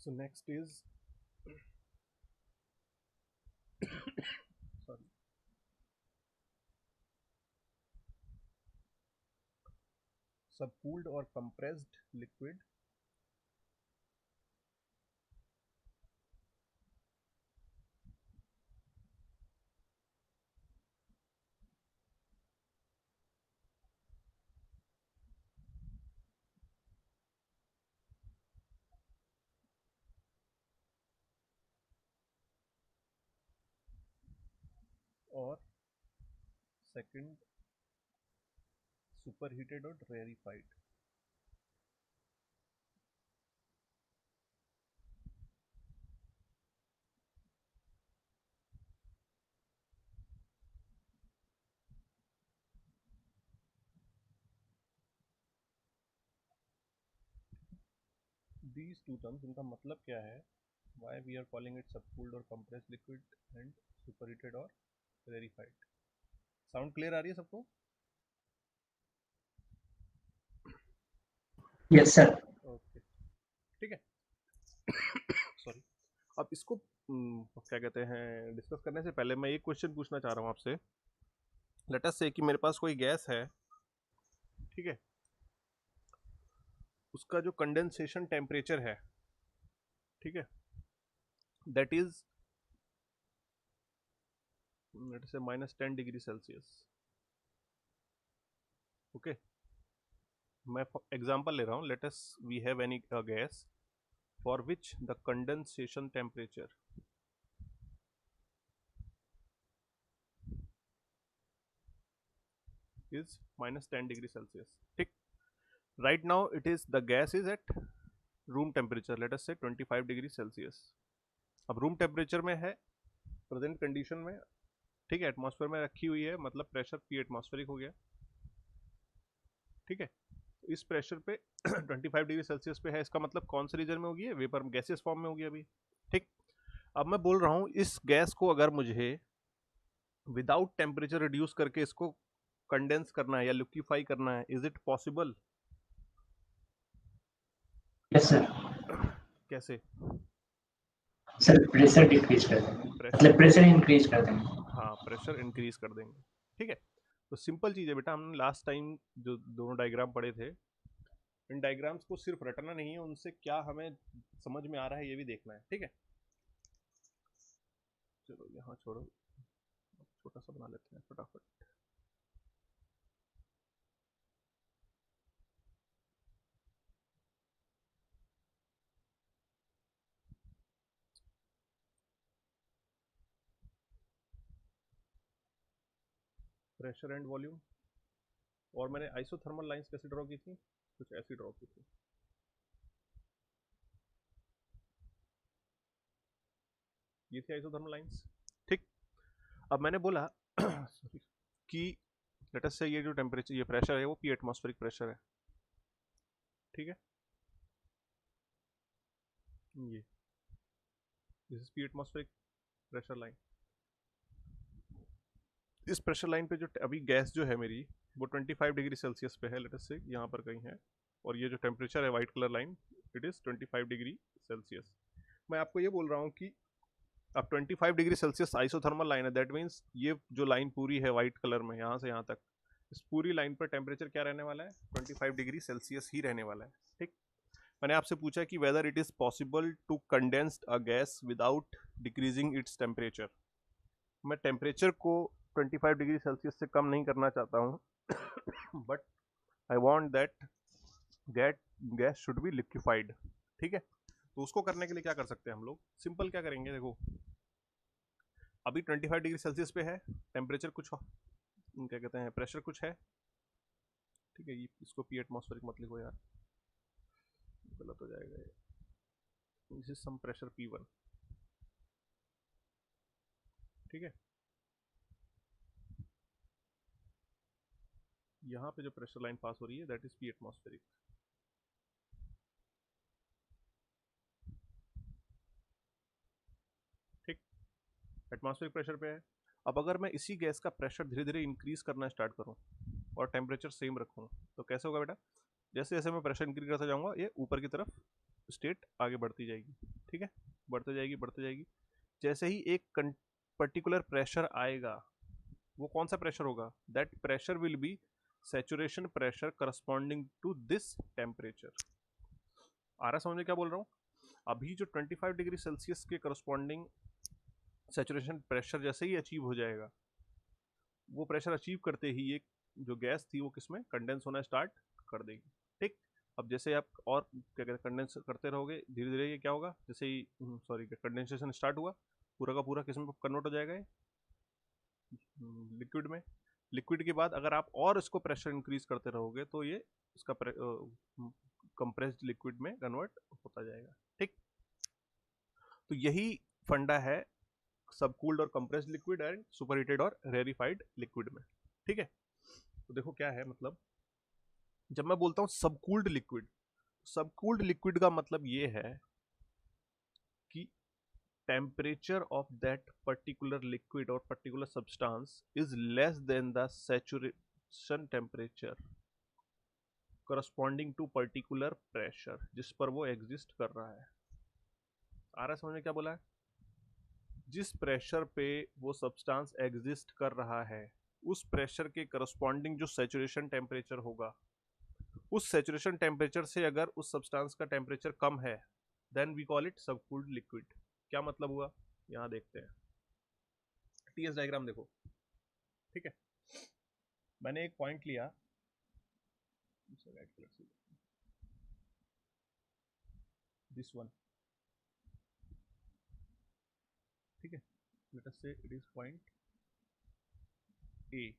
So next is sorry, subcooled or compressed liquid or second superheated or rarefied. These two terms इनका मतलब क्या है? Why we are calling it subcooled or compressed liquid and superheated or rarefied? Sound clear आ रही है सबको? Yes sir. Okay, ठीक है। Sorry. अब इसको क्या कहते हैं, डिस्कस करने से पहले मैं एक क्वेश्चन पूछना चाह रहा हूँ आपसे। लेट अस से कि मेरे पास कोई गैस है, ठीक है, उसका जो कंडेंसेशन टेम्परेचर है, ठीक है, that is let say -10 degree Celsius. Okay, मैं एग्जांपल ले रहा हूँ। Let us we have any gas for which the condensation temperature is -10 degree Celsius, ठीक। Right now it is the gas is at room temperature, let us say 25 degree Celsius. अब room temperature में है present condition में, ठीक है, atmosphere में रखी हुई है, मतलब प्रेशर पी एटमॉस्फेरिक हो गया, ठीक है। इस प्रेशर पे 25 डिग्री सेल्सियस पे है, इसका मतलब कौन से रीजन में होगी? है वेपर गैसेस फॉर्म में होगी अभी, ठीक। अब मैं बोल रहा हूँ इस गैस को अगर मुझे विदाउट टेम्परेचर रिड्यूस करके इसको कंडेंस करना है या लिक्विफाई करना है, is it possible? Yes sir. कैसे? सर प्रेशर डिक्रीज कर देंगे, प्रेशर, मतलब प्रेशर इंक्रीज कर देंगे। हाँ, प्रेशर इंक्रीज कर देंगे, ठीक है। तो सिंपल चीज़ है बेटा, हमने लास्ट टाइम जो दोनों डायग्राम पढ़े थे, इन डायग्राम्स को सिर्फ रटना नहीं है, उनसे क्या हमें समझ में आ रहा है ये भी देखना है, ठीक है। चलो यहाँ छोड़ो, छोटा सा बना लेते हैं फटाफट। प्रेशर एंड वॉल्यूम, और मैंने आइसोथर्मल लाइंस कैसे ड्रॉ की थी? कुछ ऐसी ड्रॉ की थी, ये थी आइसोथर्मल लाइंस, ठीक। अब मैंने बोला sorry, कि लेट अस से ये जो टेम्परेचर, ये प्रेशर है वो पी एटमॉस्फेरिक प्रेशर है, ठीक है। ये this is P atmospheric pressure line. इस प्रेशर लाइन पे जो अभी गैस जो है मेरी, वो 25 डिग्री सेल्सियस पे है, लेट अस से यहाँ पर कहीं है, और ये जो टेम्परेचर है white colour line, it is 25 degree Celsius. मैं आपको ये बोल रहा हूँ कि अब 25 डिग्री सेल्सियस आइसोथर्मल लाइन है, दैट मीन्स ये जो लाइन पूरी है व्हाइट कलर में यहाँ से यहाँ तक, इस पूरी लाइन पर टेम्परेचर क्या रहने वाला है? 25 डिग्री सेल्सियस ही रहने वाला है, ठीक। मैंने आपसे पूछा कि whether it is possible to condense a gas without decreasing its temperature. मैं टेम्परेचर को 25 डिग्री सेल्सियस से कम नहीं करना चाहता हूँ but I want that that gas should be liquefied, ठीक है। तो उसको करने के लिए क्या कर सकते हैं हम लोग? सिंपल क्या करेंगे, देखो अभी 25 डिग्री सेल्सियस पे है, टेम्परेचर कुछ क्या कहते हैं, प्रेशर कुछ है, ठीक है। इसको पी एटमॉस्फेरिक मत लिखो यार, गलत हो जाएगा ये। This is some pressure P1, ठीक है। यहाँ पे जो प्रेशर लाइन पास हो रही है दैट इज पी एटमॉस्फेरिक, ठीक। एटमॉस्फेरिक प्रेशर पे है। अब अगर मैं इसी गैस का प्रेशर धीरे धीरे इंक्रीज करना स्टार्ट करूँ और टेम्परेचर सेम रखूँ, तो कैसे होगा बेटा? जैसे जैसे मैं प्रेशर इंक्रीज करता जाऊंगा ये ऊपर की तरफ स्टेट आगे बढ़ती जाएगी, ठीक है, बढ़ते जाएगी बढ़ते जाएगी। जैसे ही एक पर्टिकुलर प्रेशर आएगा, वो कौन सा प्रेशर होगा, that pressure will be saturation pressure corresponding to this temperature. आ रहा समझ में क्या बोल रहा हूँ? अभी जो 25 डिग्री सेल्सियस के करस्पॉन्डिंग सैचुरेशन प्रेशर जैसे ही अचीव हो जाएगा, वो प्रेशर अचीव करते ही एक जो गैस थी वो किसमें कंडेंस होना स्टार्ट कर देगी, ठीक। अब जैसे आप और क्या कहते हैं कंडेंस करते रहोगे, धीरे धीरे ये क्या होगा, जैसे ही सॉरी कंडेंसेशन स्टार्ट हुआ, पूरा का पूरा किसमें कन्वर्ट हो जाएगा, लिक्विड में। लिक्विड के बाद अगर आप और इसको प्रेशर इंक्रीज करते रहोगे तो ये इसका कंप्रेस्ड लिक्विड में कन्वर्ट होता जाएगा, ठीक। तो यही फंडा है सबकूल्ड और कंप्रेस्ड लिक्विड एंड सुपरहीटेड और रेरिफाइड लिक्विड में, ठीक है। तो देखो क्या है मतलब, जब मैं बोलता हूं सबकूल्ड लिक्विड, सबकूल्ड लिक्विड का मतलब ये है कि temperature of that particular liquid or particular substance is less than the saturation temperature corresponding to particular pressure जिस पर वो एग्जिस्ट कर रहा है। आ रहा है समझ में क्या बोला है? जिस प्रेशर पे वो सब्सटेंस एग्जिस्ट कर रहा है, उस प्रेशर के करस्पॉन्डिंग जो सैचुरेशन टेम्परेचर होगा, उस सैचुरेशन टेम्परेचर से अगर उस सब्सटेंस का टेम्परेचर कम है, then we call it subcooled liquid. क्या मतलब हुआ, यहां देखते हैं, टीएस डायग्राम देखो, ठीक है। मैंने एक पॉइंट लिया, दिस वन, ठीक है, लेट अस से इट इज पॉइंट ए,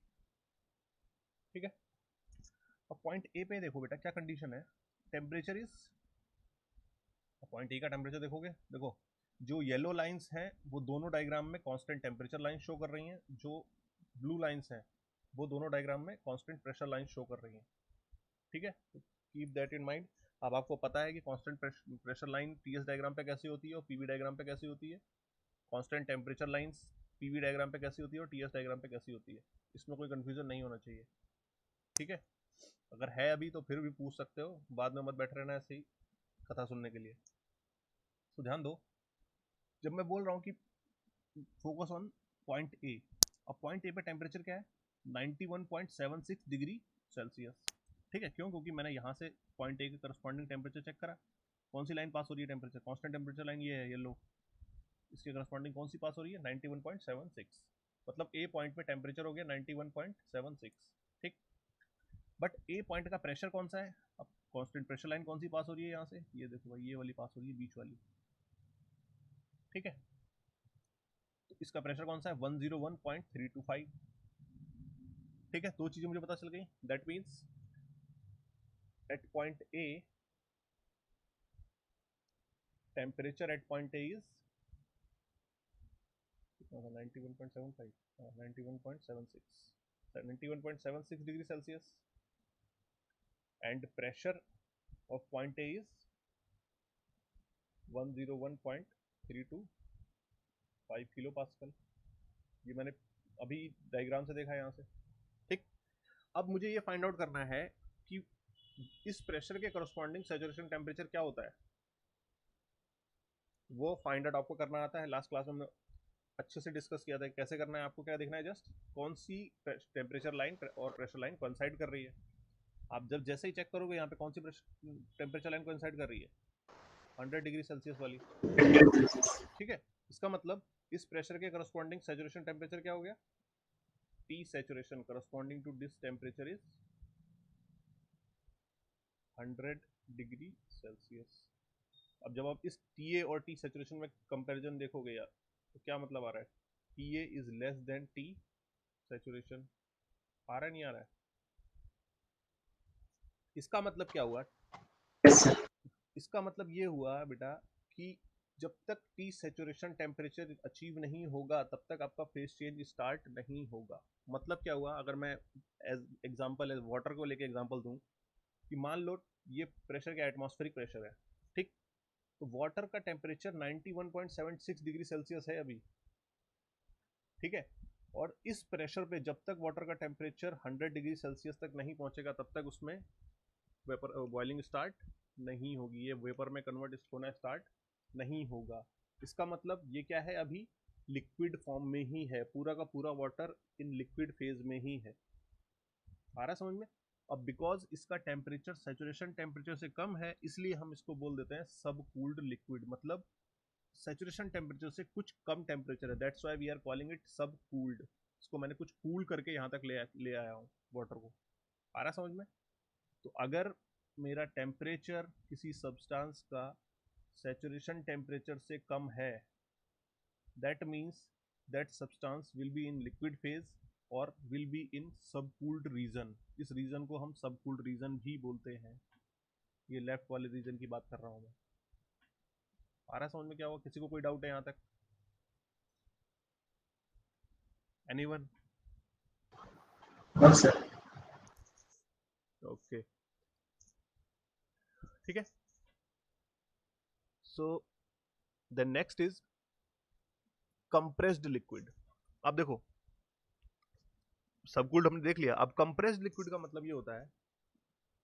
ठीक है। अब पॉइंट ए पे देखो बेटा क्या कंडीशन है, टेम्परेचर इज, पॉइंट ए का टेम्परेचर देखोगे, देखो जो येलो लाइंस हैं वो दोनों डायग्राम में कांस्टेंट टेम्परेचर लाइन शो कर रही हैं, जो ब्लू लाइंस हैं वो दोनों डायग्राम में कांस्टेंट प्रेशर लाइन शो कर रही हैं, ठीक है। तो कीप दैट इन माइंड। अब आपको पता है कि constant pressure line TS diagram पे कैसी होती है और पीवी डायग्राम पे कैसी होती है, constant temperature lines PV diagram पे कैसी होती है और टीएस डायग्राम पे कैसी होती है, इसमें कोई कंफ्यूजन नहीं होना चाहिए, ठीक है। अगर है अभी तो फिर भी पूछ सकते हो, बाद में मत बैठ रहना ऐसे ही कथा सुनने के लिए। तो ध्यान दो, जब मैं बोल रहा हूँ कि फोकस ऑन पॉइंट ए, अब पॉइंट ए पे टेम्परेचर क्या है, 91.76 डिग्री सेल्सियस, ठीक है। क्यों, क्योंकि मैंने यहाँ से पॉइंट ए के करस्पॉन्डिंग टेम्परेचर चेक करा, कौन सी लाइन पास हो रही है टेम्परेचर, कांस्टेंट टेम्परेचर लाइन ये है येलो, इसके करस्पॉन्डिंग कौन सी पास हो रही है, 91.76, मतलब ए पॉइंट पे टेम्परेचर हो गया 91.76, ठीक। बट ए पॉइंट का प्रेशर कौन सा है, अब कांस्टेंट प्रेशर लाइन कौन सी पास हो रही है यहाँ से, ये देखो भाई ये वाली पास हो रही है, बीच वाली, ठीक है। तो इसका प्रेशर कौन सा है, 101.325, ठीक है। दो चीजें मुझे पता चल गई, that means at point A temperature at point A is 91.75, 91.76, 91.76 degree Celsius, and pressure of point A is 101.325 kilo pascal. ये मैंने अभी डायग्राम से देखा है यहाँ से, ठीक। अब मुझे ये फाइंड आउट करना है कि इस प्रेशर के करस्पॉन्डिंग सैचुरेशन टेम्परेचर क्या होता है, वो फाइंड आउट आपको करना आता है। लास्ट क्लास में हमने अच्छे से डिस्कस किया था कैसे करना है, आपको क्या देखना है, जस्ट कौन सी टेम्परेचर लाइन और प्रेशर लाइन कोइंसाइड कर रही है। आप जब जैसे ही चेक करोगे यहाँ पे कौन सी टेम्परेचर लाइन कोइंसाइड कर रही है, 100 डिग्री सेल्सियस वाली, ठीक है। इसका मतलब इस प्रेशर के करस्पॉन्डिंग सैचुरेशन टेम्परेचर क्या हो गया, T saturation corresponding to this temperature is 100 degree Celsius. अब जब आप इस टी ए और टी सैचुरेशन में कंपैरिजन देखोगे यार, तो क्या मतलब आ रहा है, T A is less than T saturation, आ रहा है नहीं आ रहा है? इसका मतलब क्या हुआ, इसका मतलब ये हुआ बेटा कि जब तक टी सैचुरेशन टेम्परेचर अचीव नहीं होगा तब तक आपका फेज चेंज स्टार्ट नहीं होगा। मतलब क्या हुआ, अगर मैं एज एग्जांपल वाटर को लेके एग्जांपल दूं कि मान लो ये प्रेशर का एटमॉस्फेरिक प्रेशर है, ठीक। तो वाटर का टेम्परेचर 91.76 डिग्री सेल्सियस है अभी, ठीक है। और इस प्रेशर पे जब तक वाटर का टेम्परेचर 100 डिग्री सेल्सियस तक नहीं पहुंचेगा तब तक उसमें वेपर बॉइलिंग स्टार्ट नहीं होगी, ये वेपर में कन्वर्ट होना स्टार्ट नहीं होगा। इसका मतलब ये क्या है, अभी लिक्विड फॉर्म में ही है, पूरा का पूरा वाटर इन लिक्विड फेज में ही है। आ रहा समझ में? अब बिकॉज इसका टेम्परेचर सैचुरेशन टेम्परेचर से कम है, इसलिए हम इसको बोल देते हैं सब कूल्ड लिक्विड, मतलब सैचुरेशन टेम्परेचर से कुछ कम टेम्परेचर है, that's why we are calling it सब कूल्ड। इसको मैंने कुछ कूल करके यहाँ तक ले आया हूँ वाटर को। आ रहा समझ में? तो अगर मेरा टेम्परेचर किसी सब्सटेंस का सैचुरेशन टेम्परेचर से कम है, that means that substance will be in liquid phase और will be in subcooled reason. इस रीजन को हम सबकूल्ड रीजन भी बोलते हैं। ये लेफ्ट वाले रीजन की बात कर रहा हूँ मैं। आ रहा समझ में क्या हुआ? किसी को कोई डाउट है यहाँ तक? एनीवन? No sir. ओके, ठीक है। So the next is compressed liquid. अब देखो, सबकूल्ड हमने देख लिया, अब कंप्रेस्ड लिक्विड का मतलब ये होता है,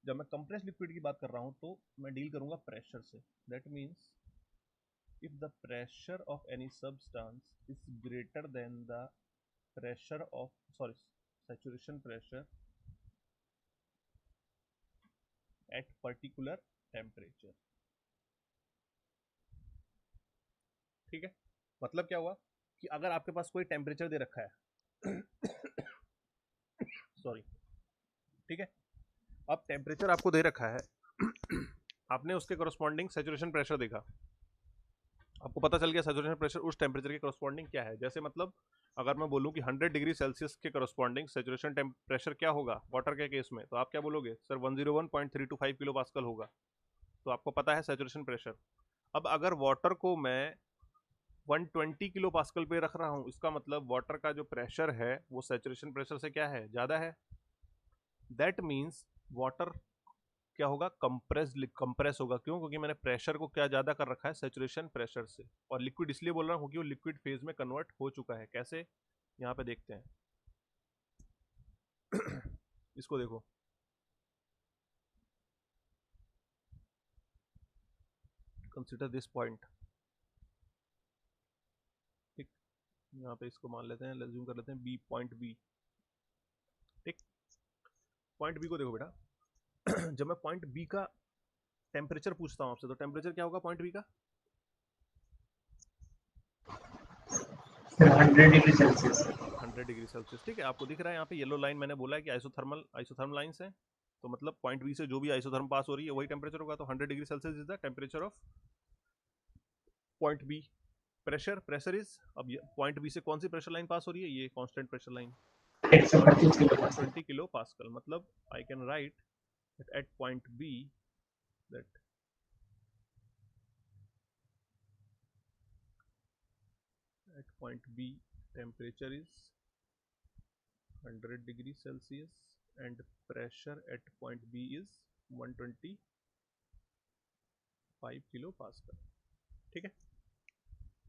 जब मैं कंप्रेस्ड लिक्विड की बात कर रहा हूं तो मैं डील करूंगा प्रेशर से। That means if the pressure of any substance is greater than the pressure of saturation pressure at particular temperature। ठीक है, मतलब क्या हुआ कि अगर आपके पास कोई टेम्परेचर दे रखा है सॉरी, ठीक है, अब टेम्परेचर आपको दे रखा है आपने उसके करस्पॉन्डिंग सैचुरेशन प्रेशर देखा, आपको पता चल गया सैचुरेशन प्रेशर उस टेम्परेचर के करस्पॉन्डिंग क्या है। जैसे मतलब अगर मैं बोलूं कि 100 डिग्री सेल्सियस के करस्पॉन्डिंग सैचुरेशन प्रेशर क्या होगा वाटर के केस में, तो आप क्या बोलोगे? सर 101.325 किलो पास्कल होगा। तो आपको पता है सैचुरेशन प्रेशर। अब अगर वाटर को मैं 120 किलो पास्कल पे रख रहा हूँ, इसका मतलब वाटर का जो प्रेशर है वो सैचुरेशन प्रेशर से क्या है, ज़्यादा है। दैट मीन्स वाटर क्या होगा? कंप्रेस होगा। क्यों? क्योंकि मैंने प्रेशर को क्या ज़्यादा कर रखा है, सैचुरेशन प्रेशर से। और लिक्विड इसलिए बोल रहा हूँ क्योंकि वो लिक्विड फेज में कन्वर्ट हो चुका है। कैसे? यहाँ पे देखते हैं इसको देखो, कंसिडर दिस पॉइंट। ठीक, यहाँ पे इसको मान लेते हैं, लज्यूम कर लेते हैं बी, पॉइंट बी। ठीक, पॉइंट बी को देखो बेटा जब मैं पॉइंट बी का टेम्परेचर पूछता हूँ आपसे, तो टेम्परेचर क्या होगा पॉइंट बी का? Sir 100 degree Celsius. 100 degree Celsius. ठीक है, आपको दिख रहा है यहाँ पे येलो लाइन, मैंने बोला है कि आइसोथर्मल लाइन्स हैं, तो मतलब पॉइंट बी से जो भी आइसोथर्म पास हो रही है वही टेम्परेचर होगा। तो 100 degree Celsius is the temperature of point B. Pressure is, अब पॉइंट बी से कौन सी प्रेशर लाइन पास हो रही है? ये constant pressure line 125 kilo pascal. 120 kilo pascal. मतलब I can write at point B that at point B temperature is 100 degree Celsius and pressure at point B is 125 kilo pascal. ठीक है,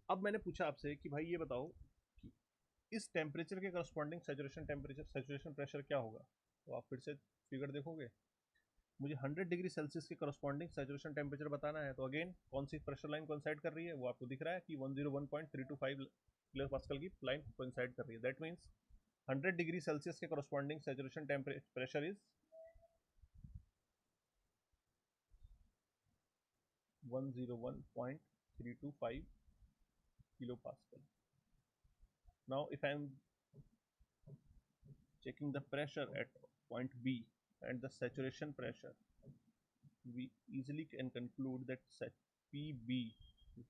अब मैंने पूछा आपसे कि भाई ये बताओ कि इस टेम्परेचर के corresponding saturation temperature saturation pressure क्या होगा? तो आप फिर से फिगर देखोगे, मुझे 100 डिग्री सेल्सियस के करस्पॉन्डिंग सैचुरेशन टेम्परेचर बताना है, तो अगेन कौन सी प्रेशर लाइन कोइंसाइड कर रही है? वो आपको दिख रहा है कि 101.325 किलो पास्कल की लाइन कोइंसाइड कर रही है। दैट मीन्स 100 डिग्री सेल्सियस के corresponding saturation pressure is 101.325 kilo pascal. Now if I am checking the pressure at point B and the saturation pressure, we easily can conclude that PB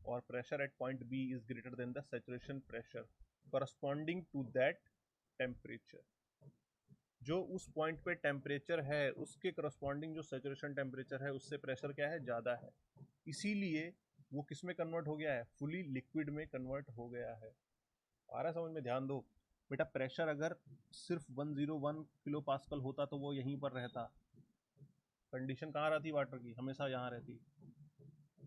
or pressure at point B is greater than the saturation pressure corresponding to that temperature। जो उस point पे temperature है उसके corresponding जो saturation temperature है उससे pressure क्या है, ज़्यादा है, इसीलिए वो किस में कन्वर्ट हो गया है? फुली लिक्विड में कन्वर्ट हो गया है। आ रहा समझ में? ध्यान दो बेटा, प्रेशर अगर सिर्फ 101 किलो पास्कल होता तो वो यहीं पर रहता। कंडीशन कहाँ रहती वाटर की? हमेशा यहाँ रहती।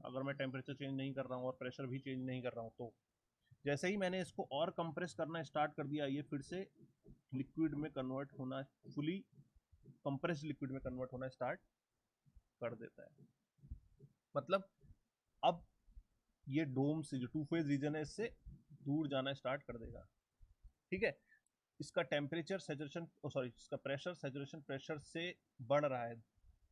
अगर मैं टेम्परेचर चेंज नहीं कर रहा हूँ और प्रेशर भी चेंज नहीं कर रहा हूँ, तो जैसे ही मैंने इसको और कंप्रेस करना स्टार्ट कर दिया, ये फिर से लिक्विड में कन्वर्ट होना, फुली कंप्रेस्ड लिक्विड में कन्वर्ट होना स्टार्ट कर देता है। मतलब अब ये डोम से जो टू फेज रीजन है इससे दूर जाना स्टार्ट कर देगा। ठीक है, इसका टेम्परेचर सैचुरेशन सॉरी इसका प्रेशर सैचुरेशन प्रेशर से बढ़ रहा है।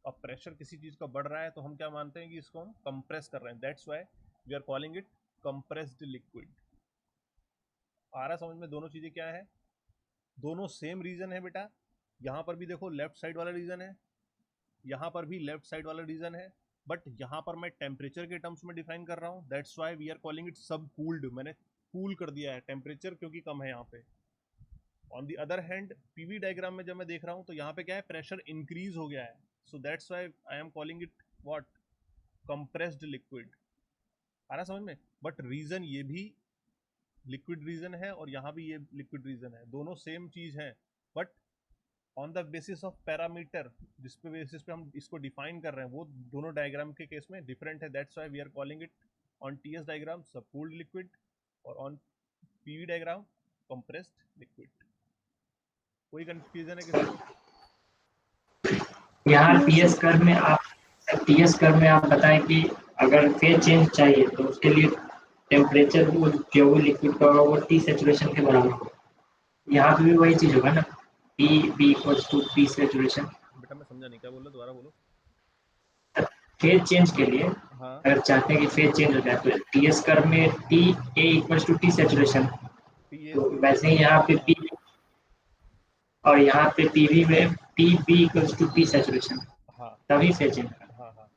अब प्रेशर किसी चीज का बढ़ रहा है तो हम क्या मानते हैं कि इसको हम कंप्रेस कर रहे हैं, that's why we are calling it compressed liquid. आ रहा समझ में? दोनों चीजें क्या है, दोनों सेम रीजन है बेटा। यहां पर भी देखो लेफ्ट साइड वाला रीजन है, यहां पर भी लेफ्ट साइड वाला रीजन है, बट यहां पर मैं टेम्परेचर के टर्म्स में डिफाइन कर रहा हूं, that's why we are calling it सब कूल्ड। मैंने कूल कर दिया है टेम्परेचर क्योंकि कम है यहाँ पे। On the other hand PV diagram में जब मैं देख रहा हूं तो यहाँ पे क्या है, प्रेशर इंक्रीज हो गया है, so that's why I am calling it what, compressed liquid. आ रहा समझ में? बट रीजन ये भी लिक्विड रीजन है और यहाँ भी ये लिक्विड रीजन है, दोनों सेम चीज है, but on the basis of parameter जिस पे बेसिस पे हम इसको डिफाइन कर रहे हैं वो दोनों डायग्राम के केस में डिफरेंट है, that's why we are calling it on TS diagram subcooled liquid और on PV diagram compressed liquid. कोई कंफ्यूजन है किसी को? यहाँ टीएस कर्व में आप बताएं कि अगर फेज चेंज चाहिए तो उसके लिए टेम्परेचर वो जो वो लिक्विड का होगा वो टी सेचुरेशन के बराबर होगा। यहाँ पे भी वही चीज होगा ना, T B equals to T saturation. बेटा मैं समझा नहीं, क्या बोल रहे, दोबारा बोलो। फेज चेंज के लिए हाँ, अगर चाहते हैं कि फेज चेंज हो जाए तो टीएस कर्व में T A equals to T saturation, P A तो जीरो। वैसे ही यहाँ पे हाँ पी और यहाँ पे पीवी में T B equals to T saturation, हाँ तभी फेज चेंज होगा। हाँ हाँ,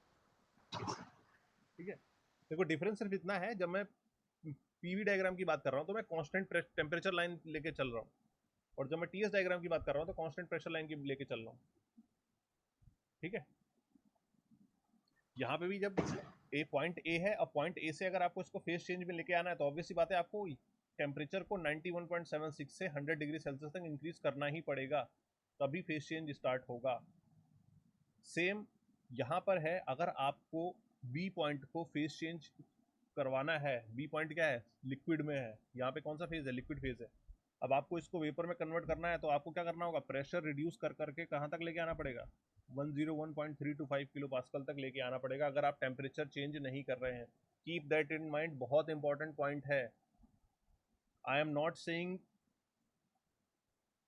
ठीक है। देखो डिफरेंस सिर्फ इतना है, जब मैं पीवी डायग्राम की बात कर रहा हूँ तो मैं कांस्टेंट टेम्परेचर लाइन लेके चल रहा हूँ, और जब मैं टीएस डायग्राम की बात कर रहा हूँ तो कांस्टेंट प्रेशर लाइन की लेके चल रहा हूँ। ठीक है, यहाँ पे भी जब पॉइंट ए है, अब पॉइंट ए से अगर आपको इसको फेज चेंज में लेके आना है तो ऑब्वियस सी बात है आपको टेम्परेचर को 91.76 से 100 डिग्री सेल्सियस तक इंक्रीज करना ही पड़ेगा, तभी फेज चेंज स्टार्ट होगा। सेम यहाँ पर है, अगर आपको बी पॉइंट को फेज चेंज करवाना है, बी पॉइंट क्या है, लिक्विड में है, यहाँ पे कौन सा फेज है, लिक्विड फेज है। अब आपको इसको वेपर में कन्वर्ट करना है तो आपको क्या करना होगा, प्रेशर रिड्यूस कर करके कहाँ तक लेके आना पड़ेगा, 101.325 किलो पास्कल तक लेके आना पड़ेगा, अगर आप टेम्परेचर चेंज नहीं कर रहे हैं। कीप दैट इन माइंड, बहुत इंपॉर्टेंट पॉइंट है। आई एम नॉट सेइंग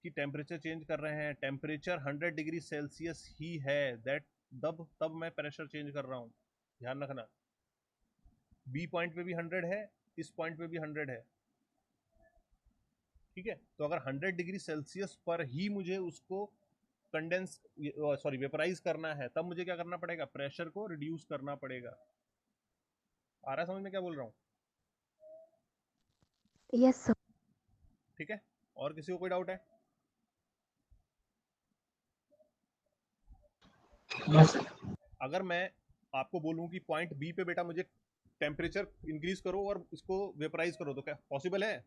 कि टेम्परेचर चेंज कर रहे हैं, टेम्परेचर 100 डिग्री सेल्सियस ही है, दैट तब मैं प्रेशर चेंज कर रहा हूँ, ध्यान रखना। बी पॉइंट पे भी 100 है, इस पॉइंट पे भी 100 है। ठीक है, तो अगर 100 डिग्री सेल्सियस पर ही मुझे उसको कंडेंस सॉरी वेपराइज करना है, तब मुझे क्या करना पड़ेगा, प्रेशर को रिड्यूस करना पड़ेगा। आ रहा है समझ में क्या बोल रहा हूँ? Yes sir. ठीक है, और किसी को कोई डाउट है? बस अगर मैं आपको बोलूं कि पॉइंट बी पे बेटा मुझे टेम्परेचर इंक्रीज करो और इसको वेपराइज करो, तो क्या पॉसिबल है?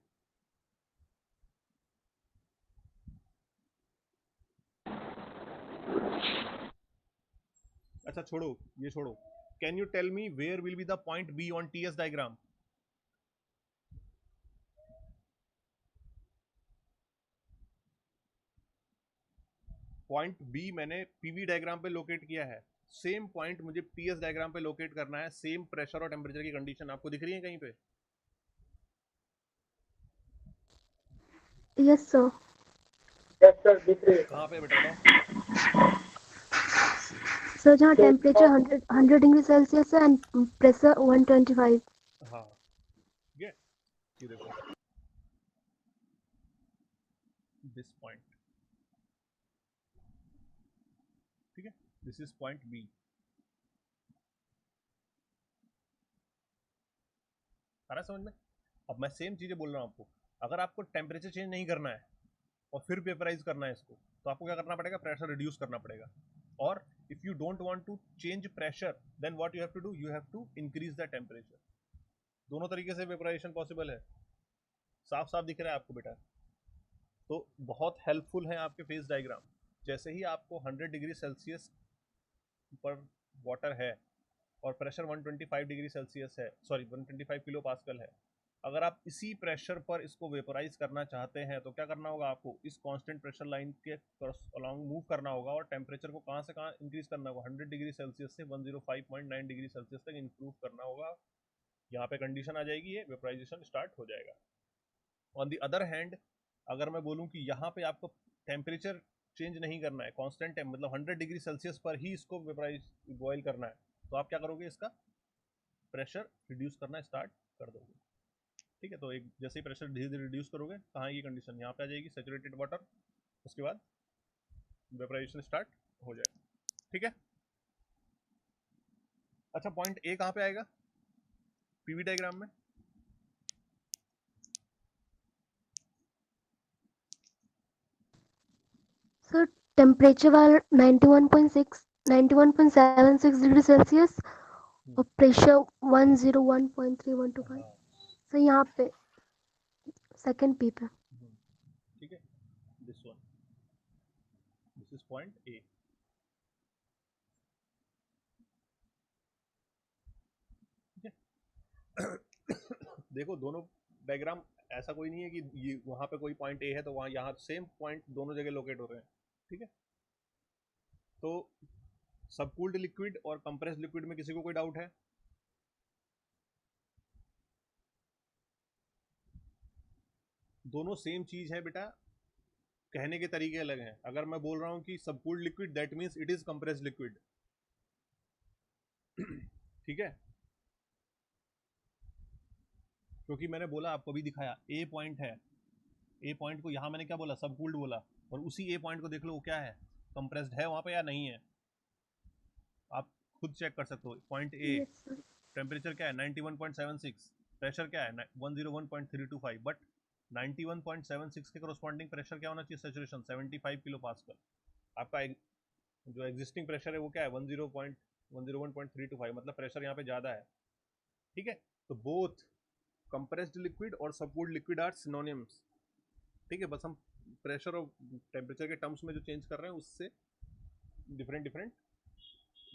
अच्छा छोड़ो, ये छोड़ो, can you tell me where will be the point B on TS diagram? Point B मैंने पीवी डायग्राम पे लोकेट किया है, सेम पॉइंट मुझे टीएस डायग्राम पे लोकेट करना है, सेम प्रेशर और टेम्परेचर की कंडीशन आपको दिख रही है कहीं पे? Yes sir. कहाँ पे बेटा बताओ? सर जहाँ टेम्परेचर 100 डिग्री सेल्सियस है एंड प्रेशर 125। हाँ, ठीक है, ये देखो दिस पॉइंट, ठीक है, दिस इज पॉइंट बी। आ रहा समझ में? अब मैं सेम चीजें बोल रहा हूँ आपको, अगर आपको टेम्परेचर चेंज नहीं करना है और फिर वेपराइज करना है इसको, तो आपको क्या करना पड़ेगा, प्रेशर रिड्यूस करना पड़ेगा। और if you don't want to change pressure, then what you have to do, you have to increase the temperature. दोनों तरीके से वेपराइजेशन पॉसिबल है, साफ साफ दिख रहा है आपको बेटा? तो बहुत हेल्पफुल है आपके फेज डायग्राम। जैसे ही आपको 100 डिग्री सेल्सियस पर वाटर है और प्रेशर 125 डिग्री सेल्सियस है, सॉरी 125 किलो पास्कल है, अगर आप इसी प्रेशर पर इसको वेपराइज करना चाहते हैं तो क्या करना होगा, आपको इस कांस्टेंट प्रेशर लाइन के अलोंग मूव करना होगा और टेम्परेचर को कहाँ से कहाँ इंक्रीज करना होगा, 100 डिग्री सेल्सियस से 105.9 डिग्री सेल्सियस तक इंप्रूव करना होगा। यहाँ पे कंडीशन आ जाएगी, ये वेपराइजेशन स्टार्ट हो जाएगा। ऑन द अदर हैंड अगर मैं बोलूँ कि यहाँ पे आपको टेम्परेचर चेंज नहीं करना है, कांस्टेंट है, मतलब 100 डिग्री सेल्सियस पर ही इसको वेपराइज बॉयल करना है, तो आप क्या करोगे, इसका प्रेशर रिड्यूस करना स्टार्ट कर दोगे। ठीक है, तो एक जैसे ही प्रेशर धीरे धीरे रिड्यूस करोगे, कहाँ ये कंडीशन यहाँ पे आ जाएगी, सैचुरेटेड वाटर, उसके बाद वेपराइजेशन स्टार्ट हो जाए। ठीक है, अच्छा पॉइंट ए कहाँ पे आएगा पीवी डायग्राम में, सर टेम्परेचर वाला 91.76 डिग्री सेल्सियस और प्रेशर 101.3125। हाँ सर यहाँ पे सेकंड पी पे। ठीक है, this one, this is point A. देखो दोनों डायग्राम ऐसा कोई नहीं है कि ये वहां पे कोई पॉइंट ए है तो वहां यहाँ सेम पॉइंट दोनों जगह लोकेट हो रहे हैं। ठीक है, तो सबकूल्ड लिक्विड और कंप्रेस्ड लिक्विड में किसी को कोई डाउट है? दोनों सेम चीज है बेटा, कहने के तरीके अलग हैं। अगर मैं बोल रहा हूं कि subcooled liquid that means it is compressed liquid. ठीक है, क्योंकि मैंने बोला आपको अभी दिखाया ए पॉइंट है, ए पॉइंट को यहां मैंने क्या बोला, सबकूल्ड बोला, और उसी ए पॉइंट को देख लो वो क्या है, कंप्रेस्ड है वहां पे या नहीं है, आप खुद चेक कर सकते हो। Point A yes sir. Temperature क्या है 91.76, प्रेशर क्या है 101.325, बट 91.76 के कॉरस्पॉन्डिंग प्रेशर क्या होना चाहिए, सैचुरेशन 75 किलो पास्कल। आपका जो एग्जिस्टिंग प्रेशर है वो क्या है 101.325, मतलब प्रेशर यहाँ पे ज़्यादा है। ठीक है, तो बोथ कंप्रेस्ड लिक्विड और सबकूल्ड लिक्विड आर सिनोनिम्स। ठीक है, बस हम प्रेशर और टेम्परेचर के टर्म्स में जो चेंज कर रहे हैं उससे डिफरेंट डिफरेंट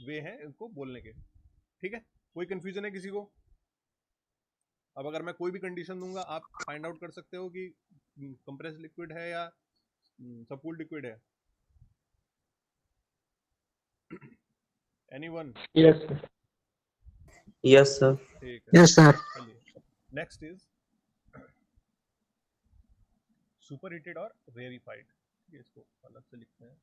वे हैं इनको बोलने के। ठीक है, कोई कंफ्यूजन है किसी को? अब अगर मैं कोई भी कंडीशन दूंगा आप फाइंड आउट कर सकते हो कि कंप्रेस्ड लिक्विड है या सबकूल्ड लिक्विड है। Anyone? Yes sir. Yes sir. ठीक है, यस सर। चलिए नेक्स्ट इज सुपर हीटेड और रेरिफाइड। ये इसको अलग से लिखते हैं।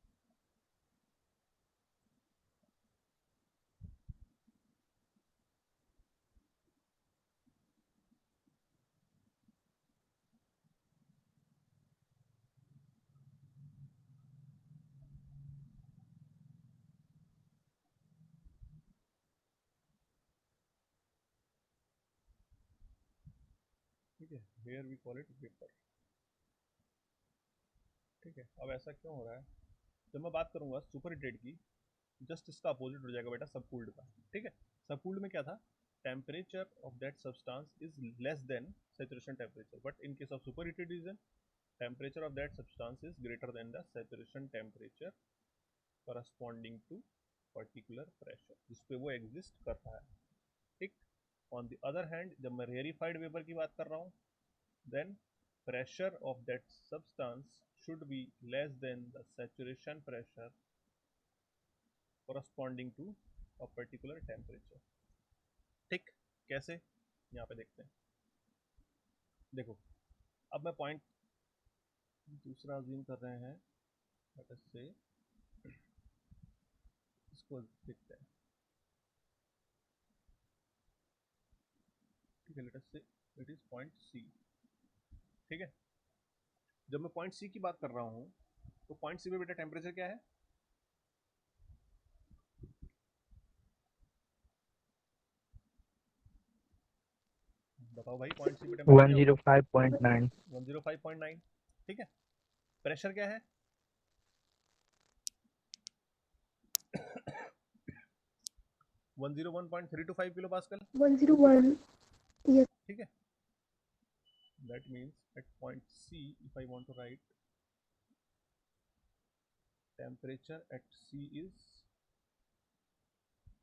ठीक है, here we call it vapour. ठीक है, अब ऐसा क्यों हो रहा है, जब मैं बात करूंगा सुपर हीटेड की, जस्ट इसका अपोजिट हो जाएगा बेटा सबकूल्ड का। ठीक है, सबकूल्ड में क्या था, temperature of that substance is less than saturation temperature, but in case of superheated region temperature of that substance is greater than the saturation temperature corresponding to particular pressure जिस पे वो एग्जिस्ट करता है। ठीक, on the other hand जब मैं rarefied vapour की बात कर रहा हूँ, then pressure of that substance should be less than the saturation pressure corresponding to a particular temperature। ठीक, कैसे, यहाँ पे देखते हैं। देखो अब मैं पॉइंट दूसरा अज्यूम कर रहे हैं, लेट अस से इसको देखते हैं। ठीक है, लेट अस से इट इज पॉइंट सी। ठीक है, जब मैं पॉइंट सी की बात कर रहा हूँ तो पॉइंट सी में बेटा टेम्परेचर क्या है, बताओ भाई, पॉइंट सी पे टेम्परेचर क्या होगा, 105.9। 105.9। ठीक है, प्रेशर क्या है 101.325 किलो पास्कल। 101। यस। ठीक है, that means at point C if I want to write temperature at C is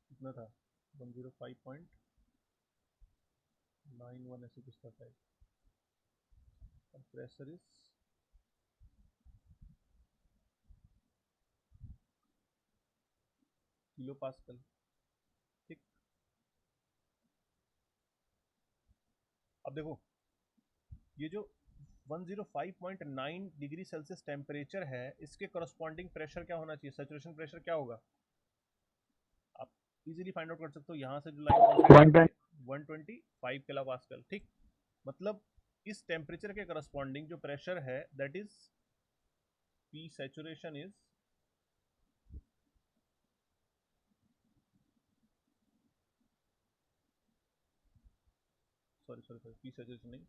कितना था 105.91 ऐसे कुछ था शायद। और प्रेशर इज किलो पास्कल। ठीक, अब देखो ये जो 105.9 डिग्री सेल्सियस टेम्परेचर है, इसके करस्पॉन्डिंग प्रेशर क्या होना चाहिए, सैचुरेशन प्रेशर क्या होगा, आप इजीली फाइंड आउट कर सकते हो। यहाँ से जो लाइन 125 किलो पास्कल। ठीक, मतलब इस टेम्परेचर के करस्पॉन्डिंग जो प्रेशर है that is P saturation is sorry P saturation नहीं,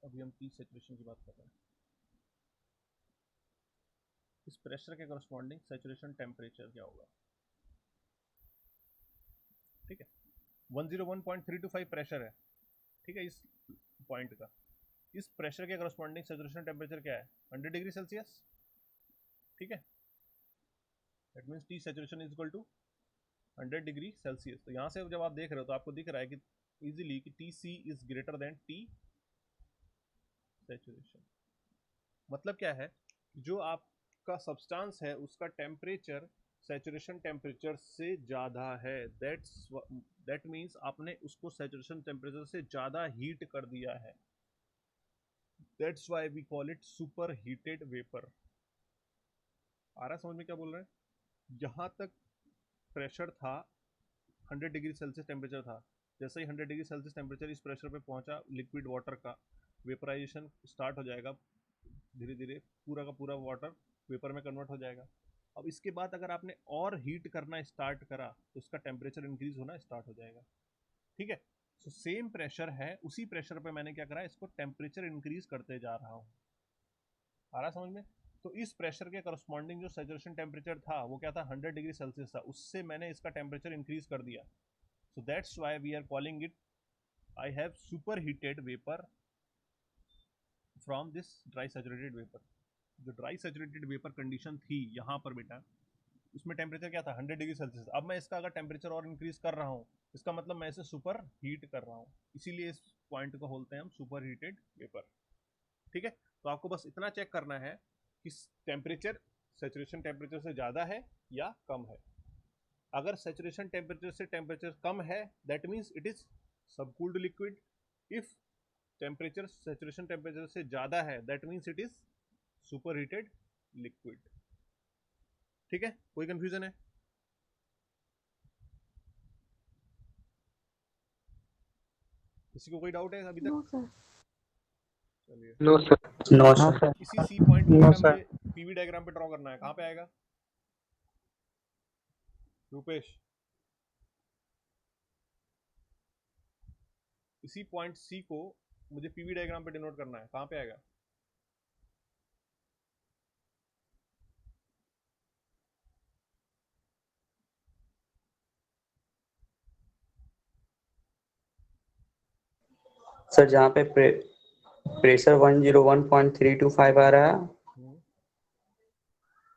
अभी हम पी सैचुरेशन की बात कर रहे हैं। इस प्रेशर के करस्पॉन्डिंग सैचुरेशन टेम्परेचर क्या होगा। ठीक है, 101.325 प्रेशर है। ठीक है, इस पॉइंट का, इस प्रेशर के करस्पॉन्डिंग सैचुरेशन टेम्परेचर क्या है, 100 डिग्री सेल्सियस। ठीक है, that means T saturation is equal to 100 degree Celsius. तो यहाँ से जब आप देख रहे हो तो आपको दिख रहा है कि इजीली कि T C is greater than T saturation. मतलब क्या है, जो आपका सब्सटेंस है उसका टेम्परेचर सैचुरेशन टेम्परेचर से ज़्यादा है, दैट मीन्स आपने उसको सैचुरेशन टेम्परेचर से ज़्यादा हीट कर दिया है। That's why we call it super heated vapour. आ रहा समझ में क्या बोल रहे हैं। यहाँ तक प्रेशर था 100 डिग्री सेल्सियस टेम्परेचर था, जैसे ही 100 डिग्री सेल्सियस टेम्परेचर इस प्रेशर पे पहुंचा, लिक्विड वाटर का वेपराइजेशन स्टार्ट हो जाएगा, धीरे धीरे पूरा का पूरा वाटर वेपर में कन्वर्ट हो जाएगा। अब इसके बाद अगर आपने और हीट करना स्टार्ट करा तो इसका टेम्परेचर इंक्रीज होना स्टार्ट हो जाएगा। ठीक है, तो सेम प्रेशर है, उसी प्रेशर पे मैंने क्या करा, इसको टेम्परेचर इंक्रीज करते जा रहा हूँ। आ रहा समझ में। तो इस प्रेशर के करस्पॉन्डिंग जो सैचुरेशन टेम्परेचर था वो क्या था, 100 डिग्री सेल्सियस था, उससे मैंने इसका टेम्परेचर इंक्रीज कर दिया। So that's why we are calling it, I have super heated vapour from this dry saturated vapour. जो ड्राई सैचुरेटेड वेपर कंडीशन थी यहाँ पर बेटा, उसमें टेम्परेचर क्या था, 100 डिग्री सेल्सियस। अब मैं इसका अगर टेम्परेचर और इंक्रीज कर रहा हूँ, इसका मतलब मैं इसे सुपर हीट कर रहा हूँ, इसीलिए इस पॉइंट को बोलते हैं हम सुपर हीटेड वेपर। ठीक है, तो आपको बस इतना चेक करना है कि टेम्परेचर सैचुरेशन टेम्परेचर से ज़्यादा है या कम है। अगर सैचुरेशन टेम्परेचर से टेम्परेचर कम है that means it is subcooled liquid. If temperature saturation temperature से ज़्यादा है that means it is super heated liquid. ठीक है, कोई कंफ्यूजन है। किसी को कोई डाउट है अभी तक। No sir. चलिए, नो सर। No sir. इसी सी पॉइंट को नो बेटा सर। मुझे पीवी डायग्राम पे ड्रॉ करना है। कहाँ पे आएगा रूपेश, इसी पॉइंट सी को मुझे पीवी डायग्राम पे डिनोट करना है। कहाँ पे आएगा, सर जहाँ पे प्रेशर 101.325 आ रहा है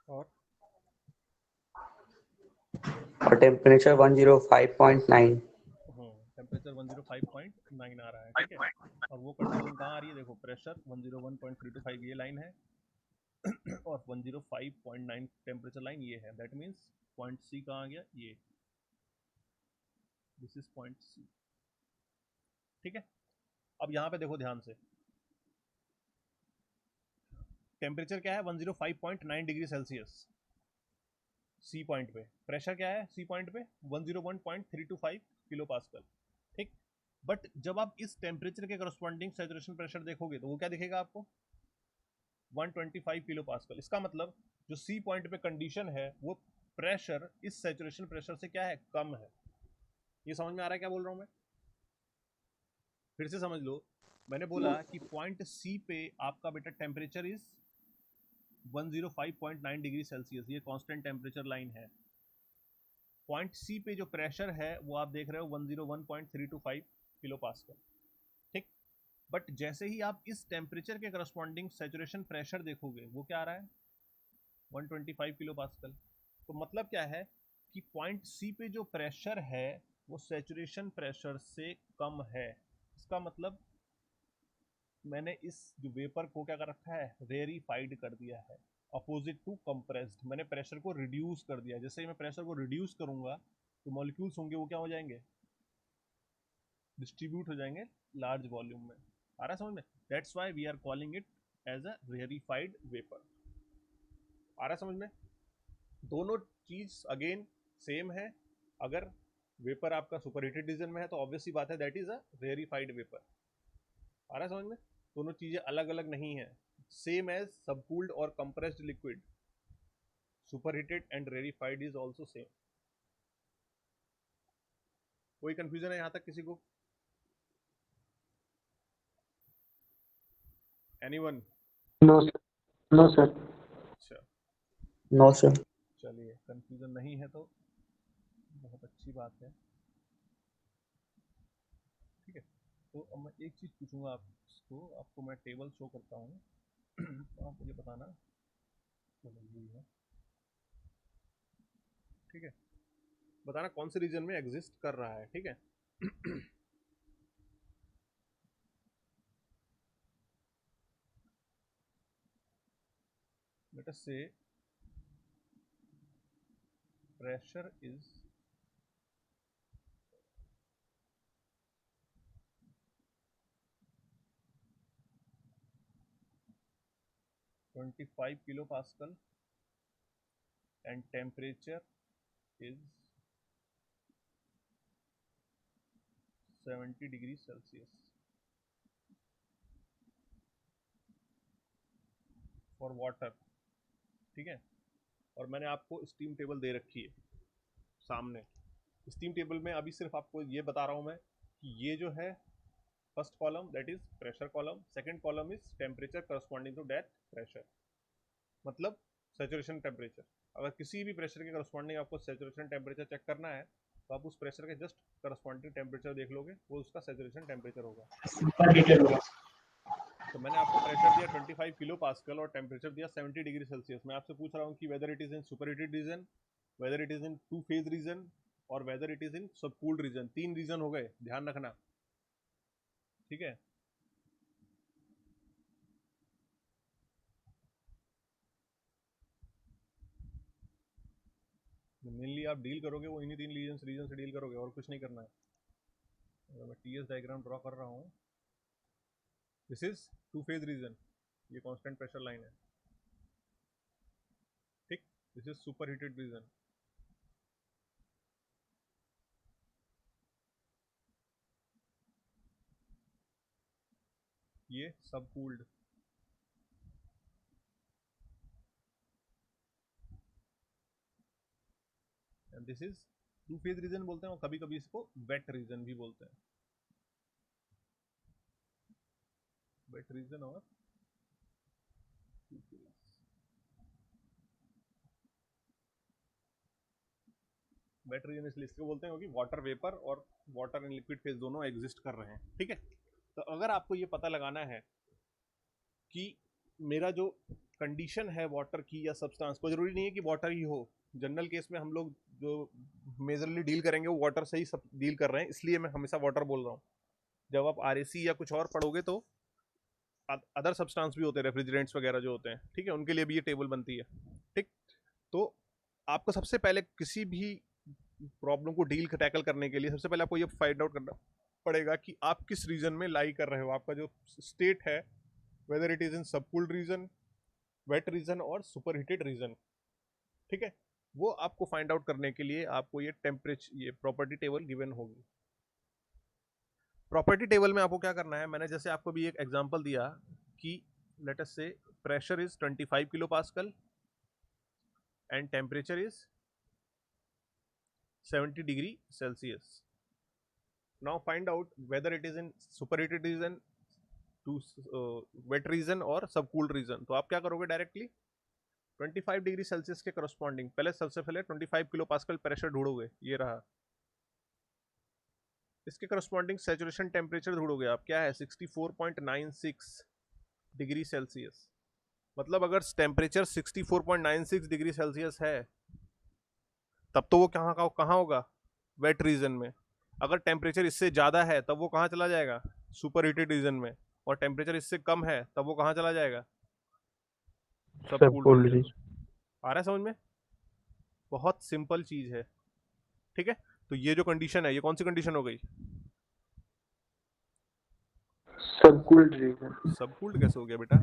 और टेम्परेचर 105.9। टेम्परेचर 105.9 आ रहा है। ठीक है, और वो कंडीशन कहाँ आ रही है, देखो प्रेशर 101.325 ये लाइन है और 105.9 टेम्परेचर लाइन ये है। दैट मीन्स पॉइंट सी कहाँ आ गया, ये दिस इज पॉइंट सी। ठीक है, अब यहाँ पे देखो ध्यान से, टेम्परेचर क्या है 105.9 डिग्री सेल्सियस सी पॉइंट पे, प्रेशर क्या है सी पॉइंट पे 101.325 किलो पास्कल। ठीक, बट जब आप इस टेम्परेचर के करस्पॉन्डिंग सैचुरेशन प्रेशर देखोगे तो वो क्या दिखेगा आपको, 125 किलो पास्कल। इसका मतलब जो सी पॉइंट पे कंडीशन है वो प्रेशर इस सैचुरेशन प्रेशर से क्या है, कम है। ये समझ में आ रहा है क्या बोल रहा हूँ मैं, फिर से समझ लो। मैंने बोला कि पॉइंट सी पे आपका बेटा टेम्परेचर इज 105.9 डिग्री सेल्सियस, ये कांस्टेंट टेम्परेचर लाइन है। पॉइंट सी पे जो प्रेशर है वो आप देख रहे हो 101.325 किलो पास्कल। ठीक, बट जैसे ही आप इस टेम्परेचर के करस्पॉन्डिंग सैचुरेशन प्रेशर देखोगे वो क्या आ रहा है, 125 किलो पास्कल। तो मतलब क्या है कि पॉइंट सी पे जो प्रेशर है वो सैचुरेशन प्रेशर से कम है। इसका मतलब मैंने इस जो वेपर को क्या कर रखा है, रेरिफाइड कर दिया है, अपोजिट टू कंप्रेस्ड। मैंने प्रेशर को रिड्यूस कर दिया। जैसे ही मैं प्रेशर को रिड्यूस करूंगा तो मॉलिक्यूल्स होंगे वो क्या हो जाएंगे, डिस्ट्रीब्यूट हो जाएंगे लार्ज वॉल्यूम में। आ रहा है समझ में? That's why we are calling it as a rarefied vapour. आ रहा है समझ में? दोनों चीज अगेन सेम है। अगर वेपर आपका सुपरहीटेड रीजन में है तो ऑब्वियसली बात है that is a rarefied vapour. आ रहा है समझ में? दोनों चीजें अलग अलग नहीं है, सेम एज सबकूल्ड और compressed liquid, superheated and rarefied is also same. कोई कंफ्यूजन है यहां तक किसी को? एनीवन? No no sir. अच्छा, नो सर। चलिए, कंफ्यूजन नहीं है तो बहुत अच्छी बात है। ठीक है, तो अब मैं एक चीज पूछूंगा आपको मैं टेबल शो करता हूँ तो आप मुझे बताना। चलो यही है, ठीक है, बताना कौन से रीजन में एग्जिस्ट कर रहा है। ठीक है let us say pressure is 25 kilopascal and temperature is 70 degree Celsius for water. ठीक है, और मैंने आपको स्टीम टेबल दे रखी है सामने। स्टीम टेबल में अभी सिर्फ आपको ये बता रहा हूं मैं कि ये जो है first column that is pressure column, second column is temperature corresponding to that pressure, मतलब सैचुरेशन टेम्परेचर। अगर किसी भी प्रेशर के करस्पॉन्डिंग आपको सैचुरेशन टेम्परेचर चेक करना है तो आप उस प्रेशर के जस्ट करस्पॉन्डिंग टेम्परेचर देख लोगे, वो उसका सैचुरेशन टेम्परेचर होगा। सुपरहीटेड होगा। तो मैंने आपको प्रेशर दिया 25 किलो पास्कल और टेम्परेचर दिया 70 डिग्री सेल्सियस। मैं आपसे पूछ रहा हूँ कि whether it is in superheated region, whether it is in two phase region और whether it is in subcooled region. 3 region हो गए, ध्यान रखना। ठीक है, मेनली आप डील करोगे वो इन्हीं 3 रीजन से डील करोगे, और कुछ नहीं करना है। अगर मैं टीएस डायग्राम ड्रॉ कर रहा हूँ, this is two phase region, ये कांस्टेंट प्रेशर लाइन है। ठीक, this is super heated region. ये subcooled. And this is two phase region बोलते हैं, और कभी कभी इसको वेट रीजन भी बोलते हैं। वेट रीजन और टू फेज। वेट रीजन इसलिए इसको बोलते हैं क्योंकि वाटर वेपर और वाटर एंड लिक्विड फेज दोनों एग्जिस्ट कर रहे हैं। ठीक है, तो अगर आपको ये पता लगाना है कि मेरा जो कंडीशन है वाटर की या सब्सटेंस को, जरूरी नहीं है कि वाटर ही हो। जनरल केस में हम लोग जो मेजरली डील करेंगे वो वाटर से ही सब डील कर रहे हैं, इसलिए मैं हमेशा वाटर बोल रहा हूँ। जब आप आरएसी या कुछ और पढ़ोगे तो अदर सब्सटेंस भी होते हैं, रेफ्रिजरेंट्स वगैरह जो होते हैं, ठीक है, उनके लिए भी ये टेबल बनती है। ठीक, तो आपको सबसे पहले किसी भी प्रॉब्लम को डील टैकल करने के लिए सबसे पहले आपको ये फाइंड आउट करना पड़ेगा कि आप किस रीजन में लाई कर रहे हो। आपका जो स्टेट है, whether it is in subcooled region, wet region और सुपरहीटेड रीजन। ठीक है, वो आपको फाइंड आउट करने के लिए आपको ये टेम्परेचर, ये प्रॉपर्टी टेबल गिवन होगी। प्रॉपर्टी टेबल में आपको क्या करना है, मैंने जैसे आपको भी एक एग्जांपल दिया कि let us say pressure is 25 kilo pascal and temperature is 70 degree Celsius. Now find out whether it is in superheated region, two wet region और सबकूल्ड रीजन। तो आप क्या करोगे, डायरेक्टली 25 डिग्री सेल्सियस के करस्पॉन्डिंग पहले सबसे पहले 25 किलो पास्कल प्रेशर ढूंढोगे, ये रहा। इसके करस्पॉन्डिंग सैचुरेशन टेम्परेचर ढूंढोगे आप, क्या है 64.96 डिग्री सेल्सियस। मतलब अगर टेम्परेचर 64.96 डिग्री सेल्सियस है तब तो वो कहाँ होगा, वेट रीजन में। अगर टेम्परेचर इससे ज़्यादा है तब वो कहाँ चला जाएगा, सुपर हीटेड रीजन में, और टेम्परेचर इससे कम है, तब वो कहाँ चला जाएगा? सब सब कूल्ड कोल्ड रीजन रीजन। में। आ रहा है समझ में? बहुत सिंपल चीज है, ठीक है। तो ये जो कंडीशन है, ये कौन सी कंडीशन हो गई? सब कोल्ड रीजन। सब कूल्ड कैसे हो गया बेटा?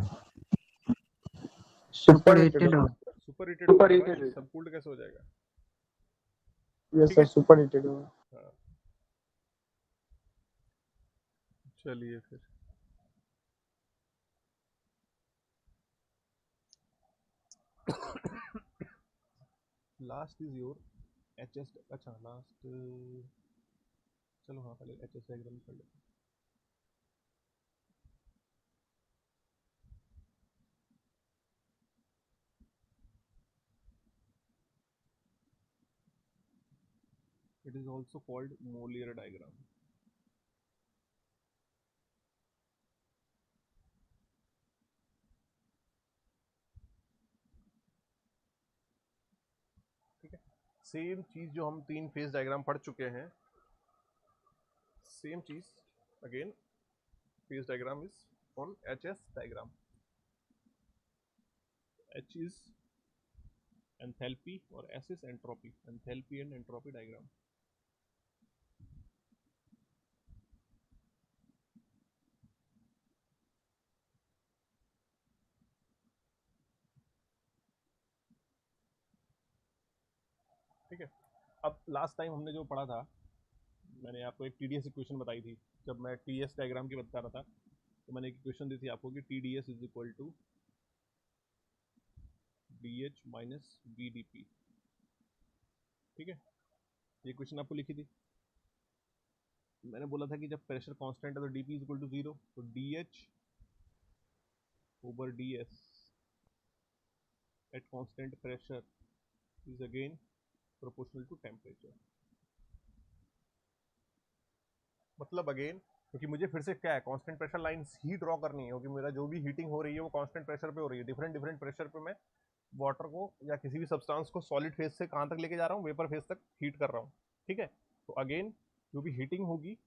Super heated. सुपर हीटेड हो सुपर गया हीटेड भाई, रीजन। सब कूल्ड कैसे हो जाएगा? यस ठीक सर, है, सुपर हीटेड होगा। हाँ। चलिए फिर last is your H S. अच्छा लास्ट, चलो हाँ पहले एच एस डायग्राम कर लेते हैं। It is also called Molière diagram. ठीक है, सेम चीज जो हम 3 फेज डायग्राम पढ़ चुके हैं, सेम चीज again phase diagram is on H S diagram. H is enthalpy और S is entropy, enthalpy and entropy diagram. ठीक है, अब लास्ट टाइम हमने जो पढ़ा था, मैंने आपको एक टीडीएस इक्वेशन बताई थी। जब मैं टीएस डायग्राम की बता रहा था, तो मैंने एक इक्वेशन दी थी आपको कि T D S is equal to D H minus V D P. ठीक है, ये इक्वेशन आपको लिखी थी। मैंने बोला था कि जब प्रेशर कांस्टेंट है तो D P is equal to 0, तो D H over D S at constant pressure is again proportional to temperature. मतलब अगेन, क्योंकि मुझे फिर से क्या है, कांस्टेंट प्रेशर लाइन ही ड्रॉ करनी है, क्योंकि मेरा जो भी हीटिंग हो रही है वो कांस्टेंट प्रेशर पे हो रही है। डिफरेंट डिफरेंट प्रेशर पे मैं वाटर को या किसी भी सब्सटेंस को सॉलिड फेज से कहाँ तक लेके जा रहा हूँ, वेपर फेज तक हीट कर रहा हूँ। ठीक है, तो अगेन जो भी हीटिंग होगी,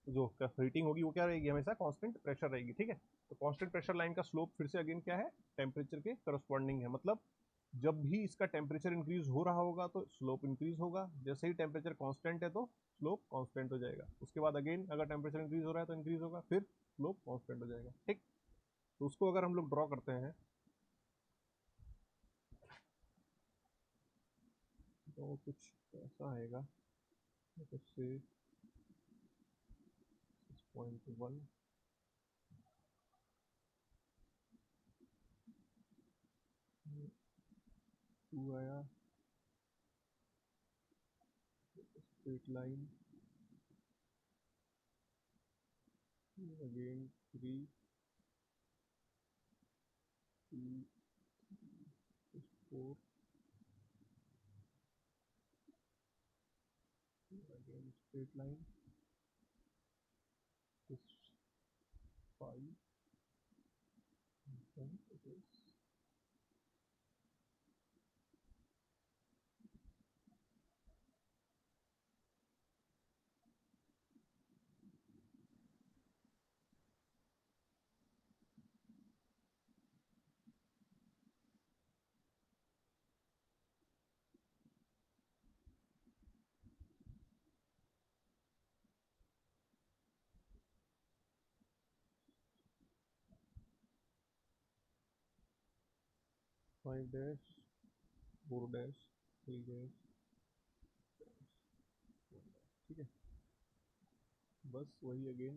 जो हीटिंग होगी वो क्या रहेगी, हमेशा कांस्टेंट प्रेशर रहेगी। ठीक है, तो कांस्टेंट प्रेशर लाइन का स्लोप फिर से अगेन क्या है, टेम्परेचर के करस्पॉन्डिंग है। मतलब जब भी इसका टेम्परेचर इंक्रीज हो रहा होगा तो स्लोप इंक्रीज होगा, जैसे ही टेम्परेचर कांस्टेंट है तो स्लोप कांस्टेंट हो जाएगा। उसके बाद अगेन अगर टेम्परेचर इंक्रीज हो रहा है तो इंक्रीज होगा, फिर स्लोप कांस्टेंट हो जाएगा। ठीक, तो उसको अगर हम लोग ड्रॉ करते हैं तो कुछ ऐसा आएगा, से 6.1 2 आया, straight line again 3 2 4 again straight line is 5 then it is 5 dash 4 dash 3 dash। ठीक है, बस वही अगेन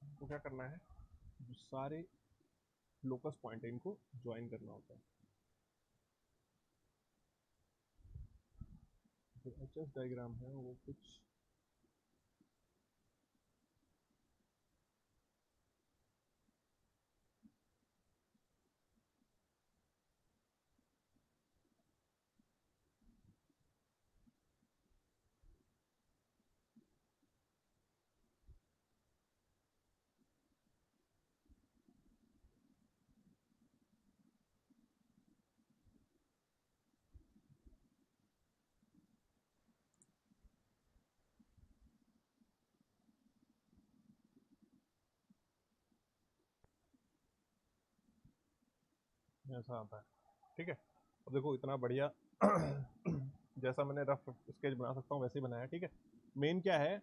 हमको क्या करना है, जो सारे लोकस पॉइंट है इनको ज्वाइन करना होता है। जो एच एस डायग्राम है वो कुछ ऐसा आता है, ठीक है। अब देखो इतना बढ़िया जैसा मैंने रफ स्केच बना सकता हूँ वैसे ही बनाया, ठीक है। मेन क्या है,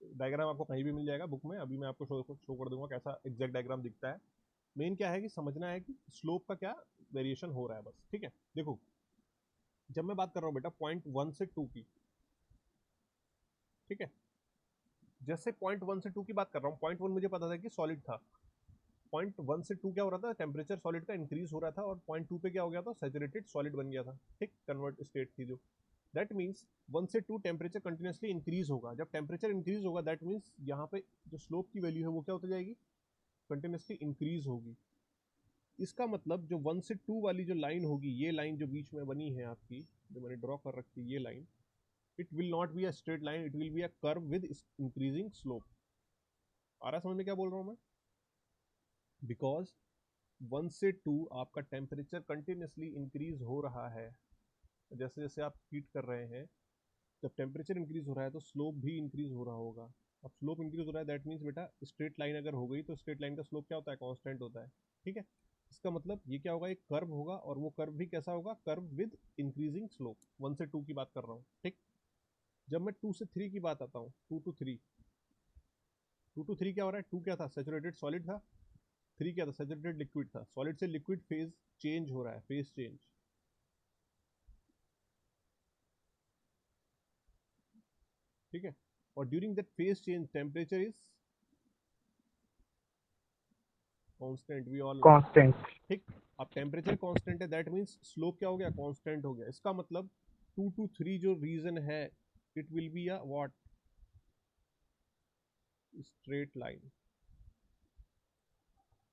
डायग्राम आपको कहीं भी मिल जाएगा बुक में, अभी मैं आपको शो कर दूंगा कैसा एग्जैक्ट डायग्राम दिखता है। मेन क्या है कि समझना है कि स्लोप का क्या वेरिएशन हो रहा है बस, ठीक है। देखो जब मैं बात कर रहा हूँ बेटा पॉइंट 1 से 2 की, ठीक है, जैसे पॉइंट 1 से 2 की बात कर रहा हूँ, पॉइंट 1 मुझे पता था कि सॉलिड था, पॉइंट 1 से 2 क्या हो रहा था, टेम्परेचर सॉलिड का इंक्रीज हो रहा था, और पॉइंट 2 पे क्या हो गया था, सैचुरेटेड सॉलिड बन गया था, ठीक, कन्वर्ट स्टेट थी जो। दैट मीन्स 1 से 2 टेम्परेचर कंटिन्यूसली इंक्रीज होगा, जब टेम्परेचर इंक्रीज होगा दैट मीन्स यहाँ पे जो स्लोप की वैल्यू है वो क्या होती जाएगी, कंटिन्यूसली इंक्रीज होगी। इसका मतलब जो 1 से 2 वाली जो लाइन होगी, ये लाइन जो बीच में बनी है आपकी, जो मैंने ड्रॉ कर रखी है ये line, it will not be a straight line, it will be a curve with increasing slope. आ रहा समझ में क्या बोल रहा हूँ मैं, बिकॉज 1 से 2 आपका टेम्परेचर कंटिन्यूसली इंक्रीज हो रहा है, जैसे जैसे आप हीट कर रहे हैं, जब टेम्परेचर इंक्रीज हो रहा है तो स्लोप भी इंक्रीज हो रहा होगा। अब स्लोप इंक्रीज हो रहा है दैट मीन्स बेटा स्ट्रेट लाइन अगर हो गई तो स्ट्रेट लाइन का स्लोप क्या होता है, कांस्टेंट होता है, ठीक है। इसका मतलब ये क्या होगा, एक कर्व होगा, और वो कर्व भी कैसा होगा, कर्व विद इंक्रीजिंग स्लोप। 1 से 2 की बात कर रहा हूँ, ठीक। जब मैं 2 से 3 की बात आता हूँ, 2 to 3, 2 to 3 क्या हो रहा है, 2 क्या था, सैचुरेटेड सॉलिड था, 3 क्या था, सैचुरेटेड लिक्विड था, सॉलिड से लिक्विड फेज चेंज हो रहा है, फेज चेंज, ठीक है। और during that phase change temperature is constant, we all know, Constant. ठीक। अब टेम्परेचर कांस्टेंट है दैट मींस स्लोप क्या हो गया, कांस्टेंट हो गया। इसका मतलब 2 to 3 जो रीजन है, it will be a what, straight line.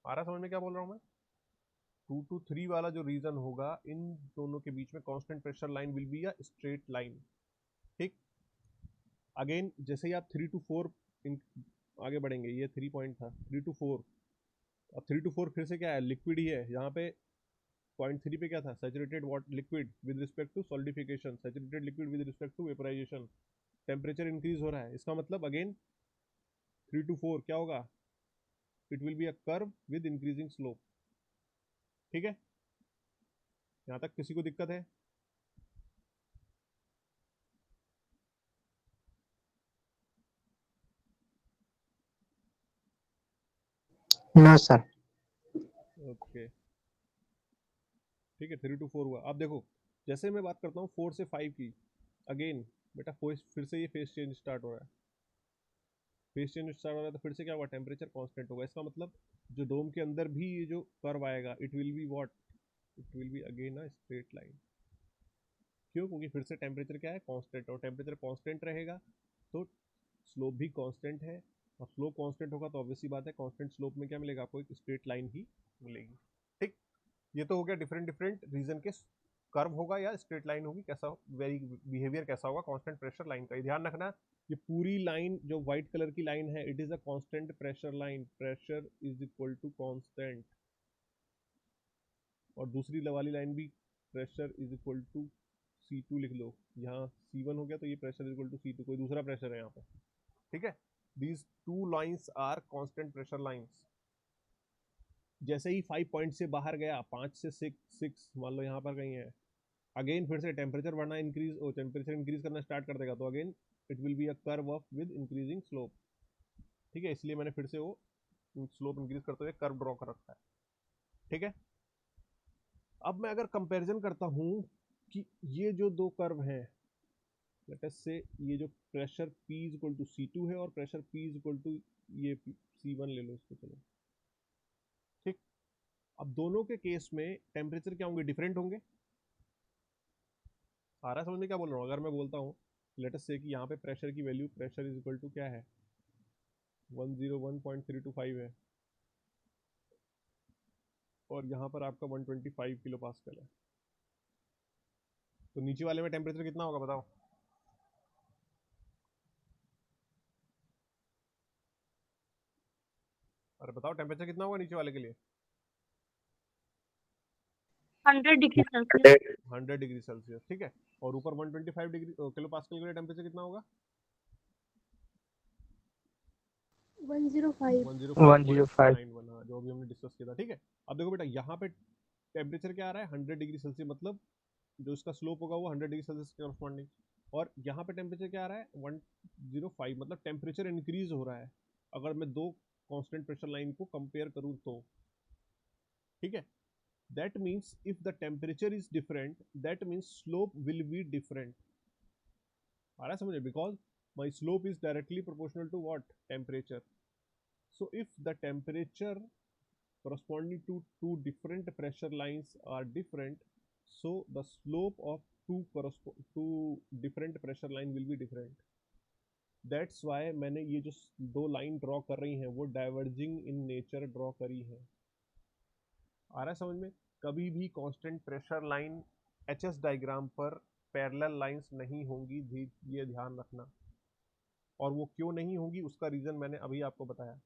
आ रहा समझ में क्या बोल रहा हूं मैं, 2 to 3 वाला जो रीजन होगा, इन दोनों के बीच में constant pressure line will be a straight line, ठीक। अगेन जैसे ही आप 3 to 4 आगे बढ़ेंगे, ये 3 पॉइंट था, 3 to 4, अब 3 to 4 फिर से क्या है, लिक्विड ही है। यहाँ पे पॉइंट 3 पे क्या था, saturated what liquid with respect to solidification, saturated liquid with respect to vaporisation, temperature increase हो रहा है। इसका मतलब अगेन 3 to 4 क्या होगा, it will be a curve with increasing slope, ठीक है। यहाँ तक किसी को दिक्कत है, No, sir. ओके, ठीक है। 3 to 4 हुआ। अब देखो जैसे मैं बात करता हूँ 4 से 5 की, अगेन बेटा फिर से ये फेस चेंज स्टार्ट हो रहा है, फेस चेंज स्टार्ट हो रहा है तो फिर से क्या हुआ, टेम्परेचर कांस्टेंट होगा। इसका मतलब जो डोम के अंदर भी ये जो कर्व आएगा, it will be what, it will be again a straight line. क्यों, क्योंकि फिर से टेम्परेचर क्या है, कांस्टेंट, और टेम्परेचर कांस्टेंट रहेगा तो स्लोप भी कांस्टेंट है, और स्लोप कांस्टेंट होगा तो ऑब्वियसली बात है कांस्टेंट स्लोप में क्या मिलेगा, आपको एक स्ट्रेट लाइन ही मिलेगी, ठीक। ये तो हो गया डिफरेंट डिफरेंट रीजन के कर्व होगा या स्ट्रेट लाइन होगी, कैसा वेरी बिहेवियर कैसा होगा कांस्टेंट प्रेशर लाइन का। ध्यान रखना, ये पूरी लाइन जो व्हाइट कलर की लाइन है, it is a constant pressure line, pressure is equal to constant, और दूसरी वाली लाइन भी pressure is equal to C2 लिख लो, यहाँ C1 हो गया तो ये pressure is equal to C2, कोई दूसरा प्रेशर है यहाँ पे, ठीक है। These two lines are constant pressure lines. जैसे ही 5 पॉइंट से बाहर गया, 5 से 6 मान लो यहाँ पर कहीं है, अगेन फिर से टेम्परेचर बढ़ना इंक्रीज, टेम्परेचर इंक्रीज करना स्टार्ट कर देगा तो again it will be a curve of with increasing slope, ठीक है। इसलिए मैंने फिर से वो स्लोप इंक्रीज करते हुए कर्व ड्रॉ कर रखा है, ठीक है। अब मैं अगर कंपैरिजन करता हूँ कि ये जो दो कर्व हैं, लेट अस से ये जो pressure P is equal to C2 है और pressure P is equal to ये C1 ले लो इसको, चलो ठीक। अब दोनों के केस में टेम्परेचर क्या होंगे, डिफरेंट होंगे। आ रहा है समझ में क्या बोल रहा हूँ, अगर मैं बोलता हूँ लेट अस से कि यहाँ पे प्रेशर की value, pressure is equal to क्या है, 101.325 है, और यहाँ पर आपका 125 किलो पास्कल है, तो नीचे वाले में टेम्परेचर कितना होगा बताओ। अरे बताओ टेम्परेचर कितना होगा नीचे वाले के लिए, 100 डिग्री सेल्सियस। 100 डिग्री सेल्सियस, ठीक है। और ऊपर 125 डिग्री किलो पास्कल के लिए टेम्परेचर कितना होगा, 105। 105.91, 105. हाँ जो अभी हमने डिस्कस किया था, ठीक है। अब देखो बेटा यहाँ पे टेम्परेचर क्या आ रहा है 100 डिग्री सेल्सियस, मतलब जो इसका स्लोप होगा वो 100 डिग्री सेल्सियस के कॉरस्पॉन्डिंग। और यहाँ पे टेम्परेचर क्या आ रहा है 105, मतलब टेम्परेचर इंक्रीज हो रहा है अगर मैं दो कांस्टेंट प्रेशर लाइन को कंपेयर करूँ तो। ठीक है, that means if the temperature is different that means slope will be different. आ रहा है समझे, because my slope is directly proportional to what, temperature. So if the temperature corresponding to two different pressure lines are different, so the slope of two different pressure line will be different. That's why मैंने ये जो दो line draw कर रही हैं वो diverging in nature draw करी है। आ रहा है समझ में? कभी भी constant pressure line HS diagram पर पैरेलल लाइंस नहीं होंगी, ये ध्यान रखना। और वो क्यों नहीं होंगी उसका रीजन मैंने अभी आपको बताया।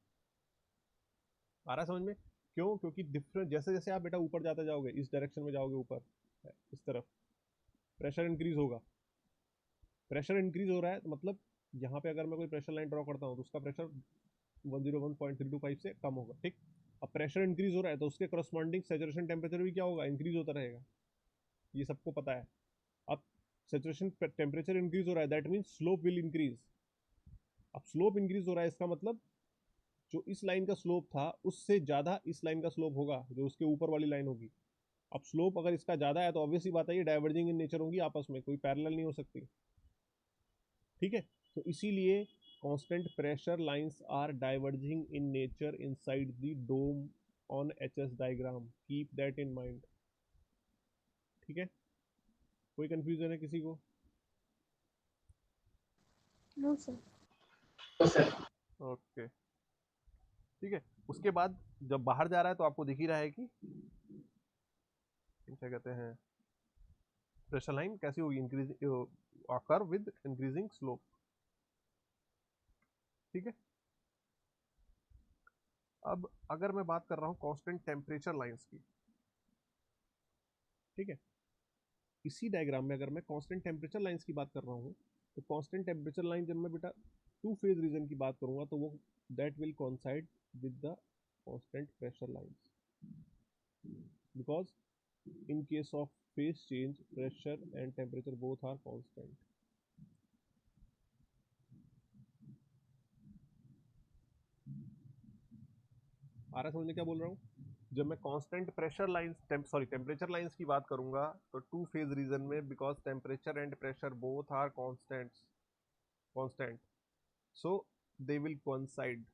आ रहा समझ में? क्यों? क्योंकि डिफरेंट, जैसे जैसे आप बेटा ऊपर जाते जाओगे, इस डायरेक्शन में जाओगे ऊपर इस तरफ, प्रेशर इंक्रीज होगा। प्रेशर इंक्रीज हो रहा है तो मतलब यहाँ पे अगर मैं कोई प्रेशर लाइन ड्रॉ करता हूँ तो उसका प्रेशर 101.325 से कम होगा। ठीक, अब प्रेशर इंक्रीज हो रहा है तो उसके करस्पॉन्डिंग सैचुरेशन टेम्परेचर भी क्या होगा, इंक्रीज होता रहेगा। ये सबको पता है। अब सैचुरेशन टेम्परेचर इंक्रीज हो रहा है that means slope will increase. अब स्लोप इंक्रीज हो रहा है इसका मतलब जो इस लाइन का स्लोप था उससे ज्यादा इस लाइन का स्लोप होगा, जो उसके ऊपर वाली लाइन होगी। अब स्लोप अगर इसका ज्यादा है तो ऑब्वियसली बात है ये डाइवर्जिंग इन नेचर होंगी, आपस में कोई पैरेलल नहीं हो सकती। ठीक है, तो इसीलिए constant pressure lines are diverging in nature inside the dome on HS diagram, keep that in mind. ठीक है, कोई कंफ्यूजन है किसी को? No sir. तो सर ओके ठीक है। उसके बाद जब बाहर जा रहा है तो आपको दिख ही रहा है कि क्या कहते हैं, प्रेशर लाइन कैसी होगी, increase occur with increasing slope. ठीक है, अब अगर मैं बात कर रहा हूं कांस्टेंट टेम्परेचर लाइंस की, ठीक है, इसी डायग्राम में अगर मैं कांस्टेंट टेम्परेचर लाइंस की बात कर रहा हूं तो कांस्टेंट टेम्परेचर लाइन जब मैं बेटा टू फेज रीजन की बात करूंगा तो वो that will coincide with the constant pressure lines, because in case of phase change pressure and temperature both are constant। आ रहा समझने क्या बोल रहा हूँ? जब मैं constant pressure lines temperature lines की बात करूंगा तो टू फेज रीजन में because temperature and pressure both are constant so they will coincide,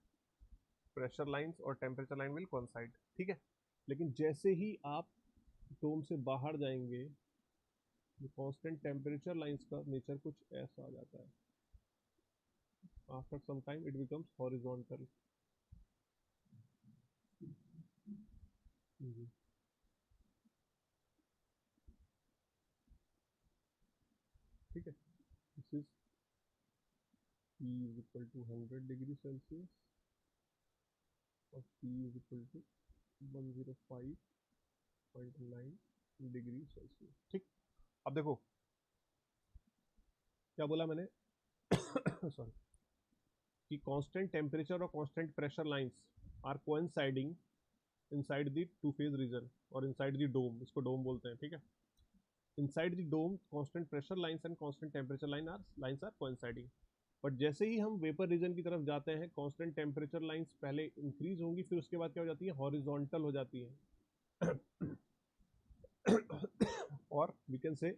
pressure lines और टेम्परेचर लाइन विल कोइंसाइड। ठीक है, लेकिन जैसे ही आप डोम से बाहर जाएंगे कांस्टेंट टेम्परेचर लाइंस का नेचर कुछ ऐसा आ जाता है, after some time it becomes horizontal. ठीक है, this is T is equal to 100 degree Celsius और T is equal to 105.9 degree Celsius. ठीक, अब देखो क्या बोला मैंने सॉरी, कि कांस्टेंट टेम्परेचर और constant pressure lines are coinciding inside the two phase region और इनसाइड द डोम, इसको डोम बोलते हैं। ठीक है, inside the dome constant pressure lines and constant temperature lines are coinciding. But जैसे ही हम वेपर रीजन की तरफ जाते हैं कांस्टेंट टेम्परेचर लाइंस पहले इंक्रीज होंगी, फिर उसके बाद क्या हो जाती है, हॉरिजॉन्टल हो जाती है। और we can say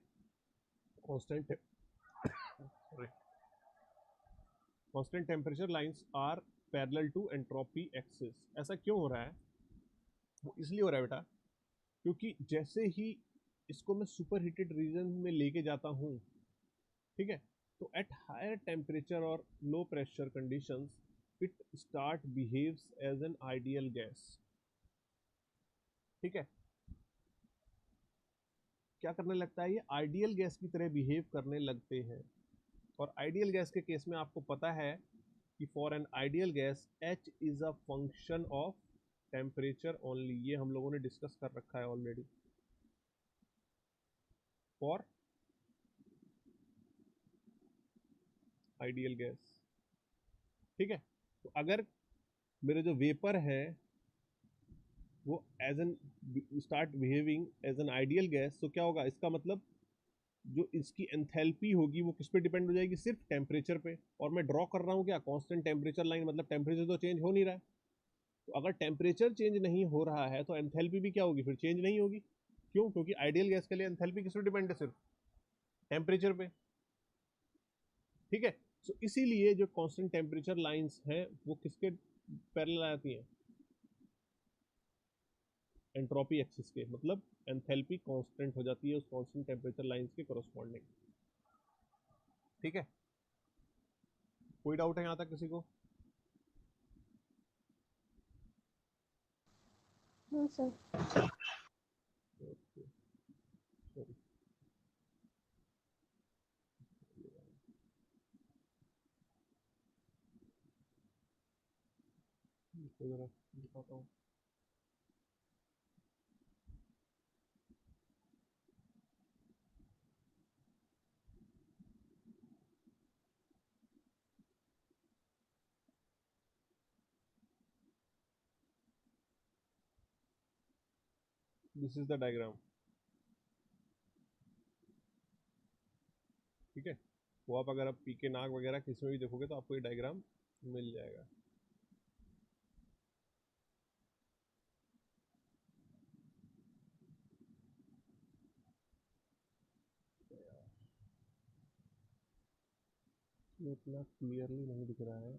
constant temperature lines are parallel to entropy axis. ऐसा क्यों हो रहा है? वो इसलिए हो रहा है बेटा क्योंकि जैसे ही इसको मैं सुपर हीटेड रीजन में लेके जाता हूँ, ठीक है, तो एट हायर टेम्परेचर और low pressure conditions it start behaves as an ideal gas. ठीक है, क्या करने लगता है, ये आइडियल गैस की तरह बिहेव करने लगते हैं। और आइडियल गैस के केस में आपको पता है कि for an ideal gas H is a function of temperature only, ये हम लोगों ने डिस्कस कर रखा है ऑलरेडी। फॉर आइडियल गैस, ठीक है, तो अगर मेरे जो वेपर है वो as an start behaving as an ideal gas, तो क्या होगा, इसका मतलब जो इसकी एंथैल्पी होगी वो किस पे डिपेंड हो जाएगी, सिर्फ टेम्परेचर पे। और मैं ड्रॉ कर रहा हूँ क्या, कांस्टेंट टेम्परेचर लाइन, मतलब टेम्परेचर तो चेंज हो नहीं रहा है। तो अगर टेम्परेचर चेंज नहीं हो रहा है तो एंथैल्पी भी क्या होगी, फिर चेंज नहीं होगी। क्यों, क्योंकि आइडियल गैस के लिए एंथैल्पी किस पे डिपेंड है, सिर्फ टेम्परेचर पे। ठीक है, तो इसीलिए जो कांस्टेंट टेम्परेचर लाइंस हैं वो किसके पैरेलल आती हैं, एंट्रोपी एक्सिस के, मतलब एंथैल्पी कांस्टेंट हो जाती है उस कांस्टेंट टेम्परेचर लाइंस के कोरस्पॉन्डिंग। ठीक है, कोई डाउट है यहाँ तक किसी को? हाँ सर। ओके, सॉरी, जरा दिखाता हूँ। This is the diagram. ठीक है, वो आप अगर आप पी के नाक वगैरह किसी में भी देखोगे तो आपको ये डायग्राम मिल जाएगा। ये इतना क्लियरली नहीं दिख रहा है,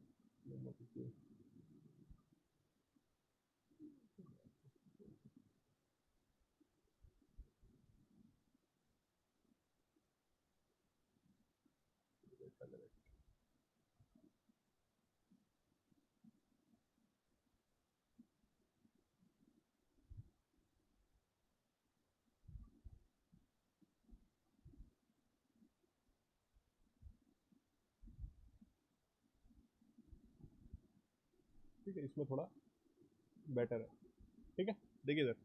ठीक है, इसमें थोड़ा बेटर है। ठीक है, देखिए इधर,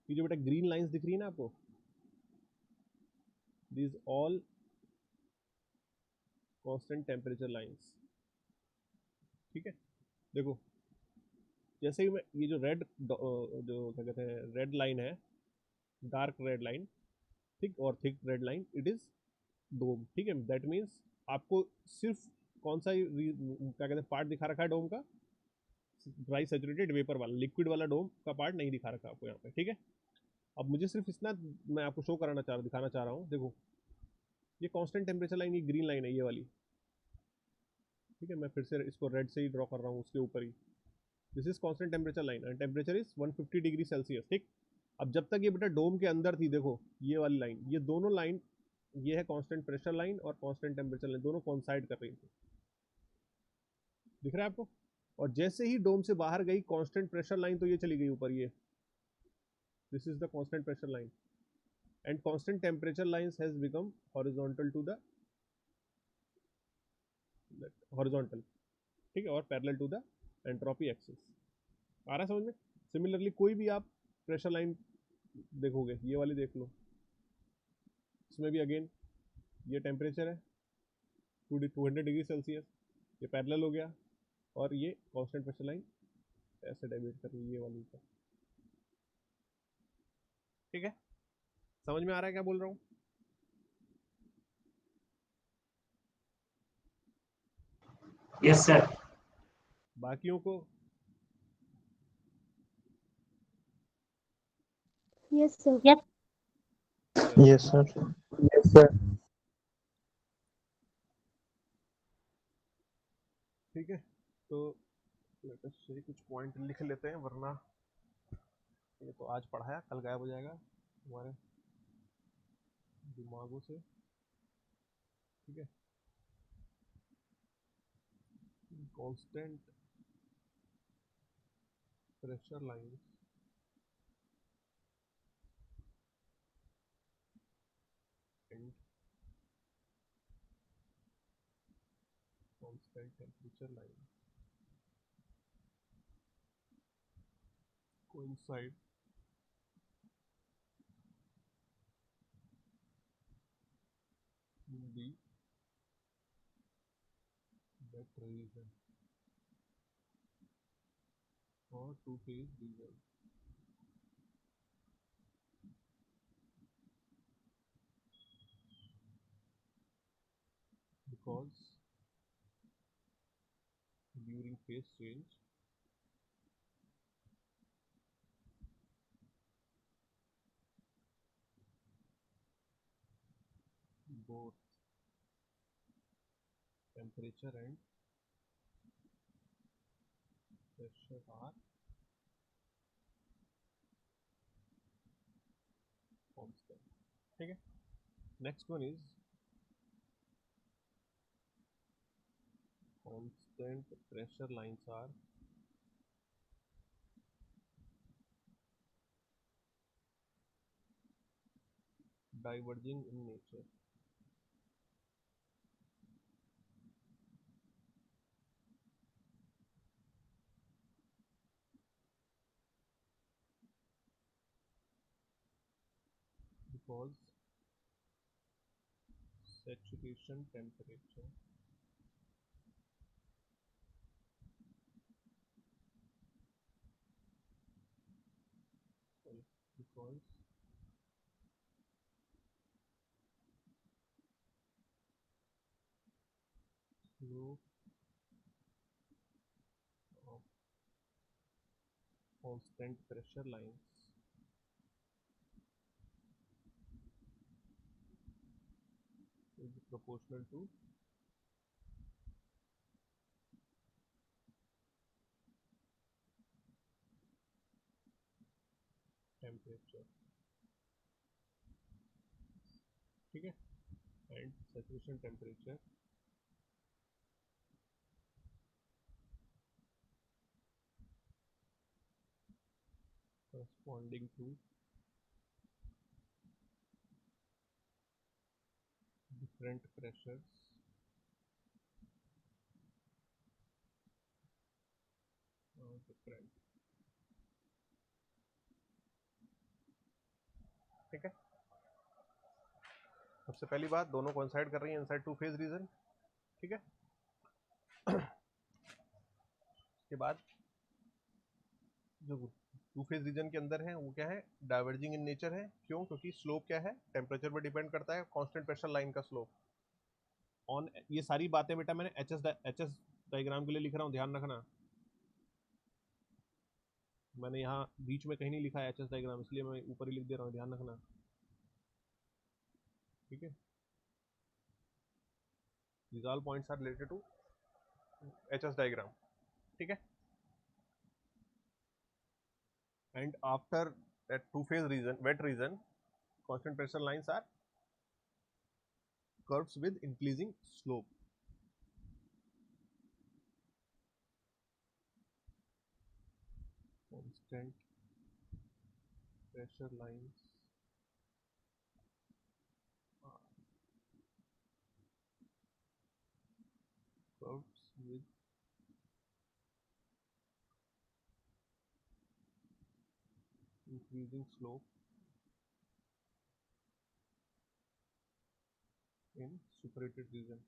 ये जो बेटा ग्रीन लाइंस दिख रही है ना आपको, these all constant temperature lines। ठीक है, देखो जैसे ही मैं ये जो रेड जो क्या कहते हैं रेड लाइन है, डार्क रेड लाइन, ठीक, और thick red line, it is dome. ठीक है, दैट मीन्स आपको सिर्फ कौन सा क्या कहते हैं पार्ट दिखा रखा है डोम का, ड्राई सेचुरेटेड वेपर वाला, लिक्विड वाला डोम का पार्ट नहीं दिखा रखा आपको यहाँ पे। ठीक है, अब मुझे सिर्फ इतना मैं आपको शो कराना चाह रहा दिखाना चाह रहा हूँ। देखो ये कांस्टेंट टेम्परेचर लाइन, ये ग्रीन लाइन है ये वाली। ठीक है, मैं फिर से इसको रेड से ही ड्रॉ कर रहा हूँ उसके ऊपर ही। This is constant temperature line and temperature is 150 degree Celsius. ठीक, अब जब तक ये बेटा डोम के अंदर थी, देखो ये वाली लाइन, ये दोनों लाइन, ये है कांस्टेंट प्रेशर लाइन और कांस्टेंट टेम्परेचर लाइन, दोनों कॉन्साइड कर रही थी। दिख रहा है आपको? और जैसे ही डोम से बाहर गई कांस्टेंट प्रेशर लाइन, तो ये चली गई ऊपर, ये this is the constant pressure line and constant temperature lines has become horizontal to the horizontal. ठीक है, और parallel to the entropy axis. आ रहा है समझ में? सिमिलरली कोई भी आप प्रेशर लाइन देखोगे, ये वाली देख लो, इसमें भी अगेन ये टेम्परेचर है 200 डिग्री सेल्सियस, ये पैरेलल हो गया, और ये कांस्टेंट प्रेशर लाइन ऐसे डेविएट कर रही है ये वाली ऊपर। ठीक है, समझ में आ रहा है क्या बोल रहा हूँ? Yes sir. बाकियों को yes sir. Yes. Yes, sir. Yes, sir. ठीक है, तो लेट अस से कुछ पॉइंट लिख लेते हैं, वरना ये तो आज पढ़ाया कल गायब हो जाएगा हमारे दिमागों से। ठीक है, constant pressure line and constant temperature line coincide in the that region। और two phase diesel because during phase change both temperature and pressure are constant. ठीक है. Next one is constant pressure lines are diverging in nature. Because saturation temperature because slope of constant pressure lines is proportional to temperature. ठीक है. And saturation temperature corresponding to different pressures are different. ठीक है. सबसे पहली बात, दोनों coincide कर रही हैं इनसाइड टू फेज रीजन. ठीक है. उसके बाद जो टू फेज रीजन के अंदर है वो क्या है, डाइवर्जिंग इन नेचर है. क्यों? क्योंकि स्लोप क्या है, टेम्परेचर पर डिपेंड करता है, कांस्टेंट प्रेशर लाइन का स्लोप. ऑन ये सारी बातें बेटा मैंने एच एस डायग्राम के लिए लिख रहा हूँ, ध्यान रखना. मैंने यहाँ बीच में कहीं नहीं लिखा है एच एस डायग्राम, इसलिए मैं ऊपर ही लिख दे रहा हूँ, ध्यान रखना. ठीक है. These all points are related to HS diagram. ठीक है. And after that two phase region, wet region, constant pressure lines are curves with increasing slope. Constant pressure lines are curves with increasing slope in superated region.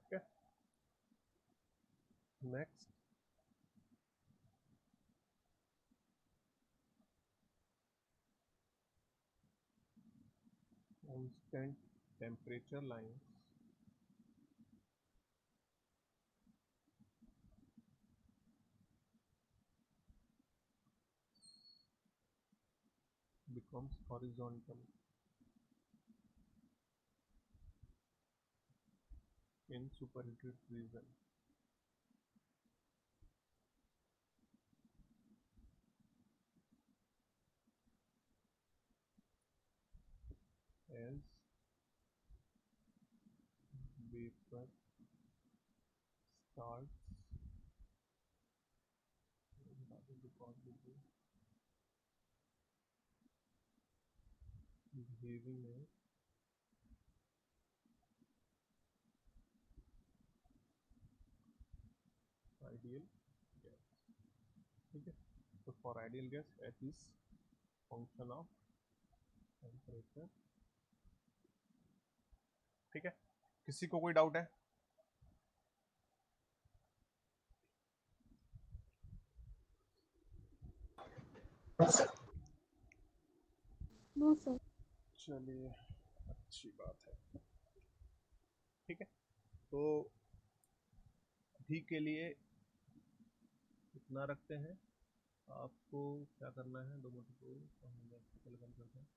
Okay. Next, constant temperature lines becomes horizontal in superheated region as vapor starts behaving as ideal gas. ठीक है. So for ideal gas, H is function of temperature ठीक है, किसी को कोई doubt है? No sir. चलिए, अच्छी बात है। ठीक है, तो अभी के लिए इतना रखते हैं। आपको क्या करना है, 2 मिनट को हम करते हैं।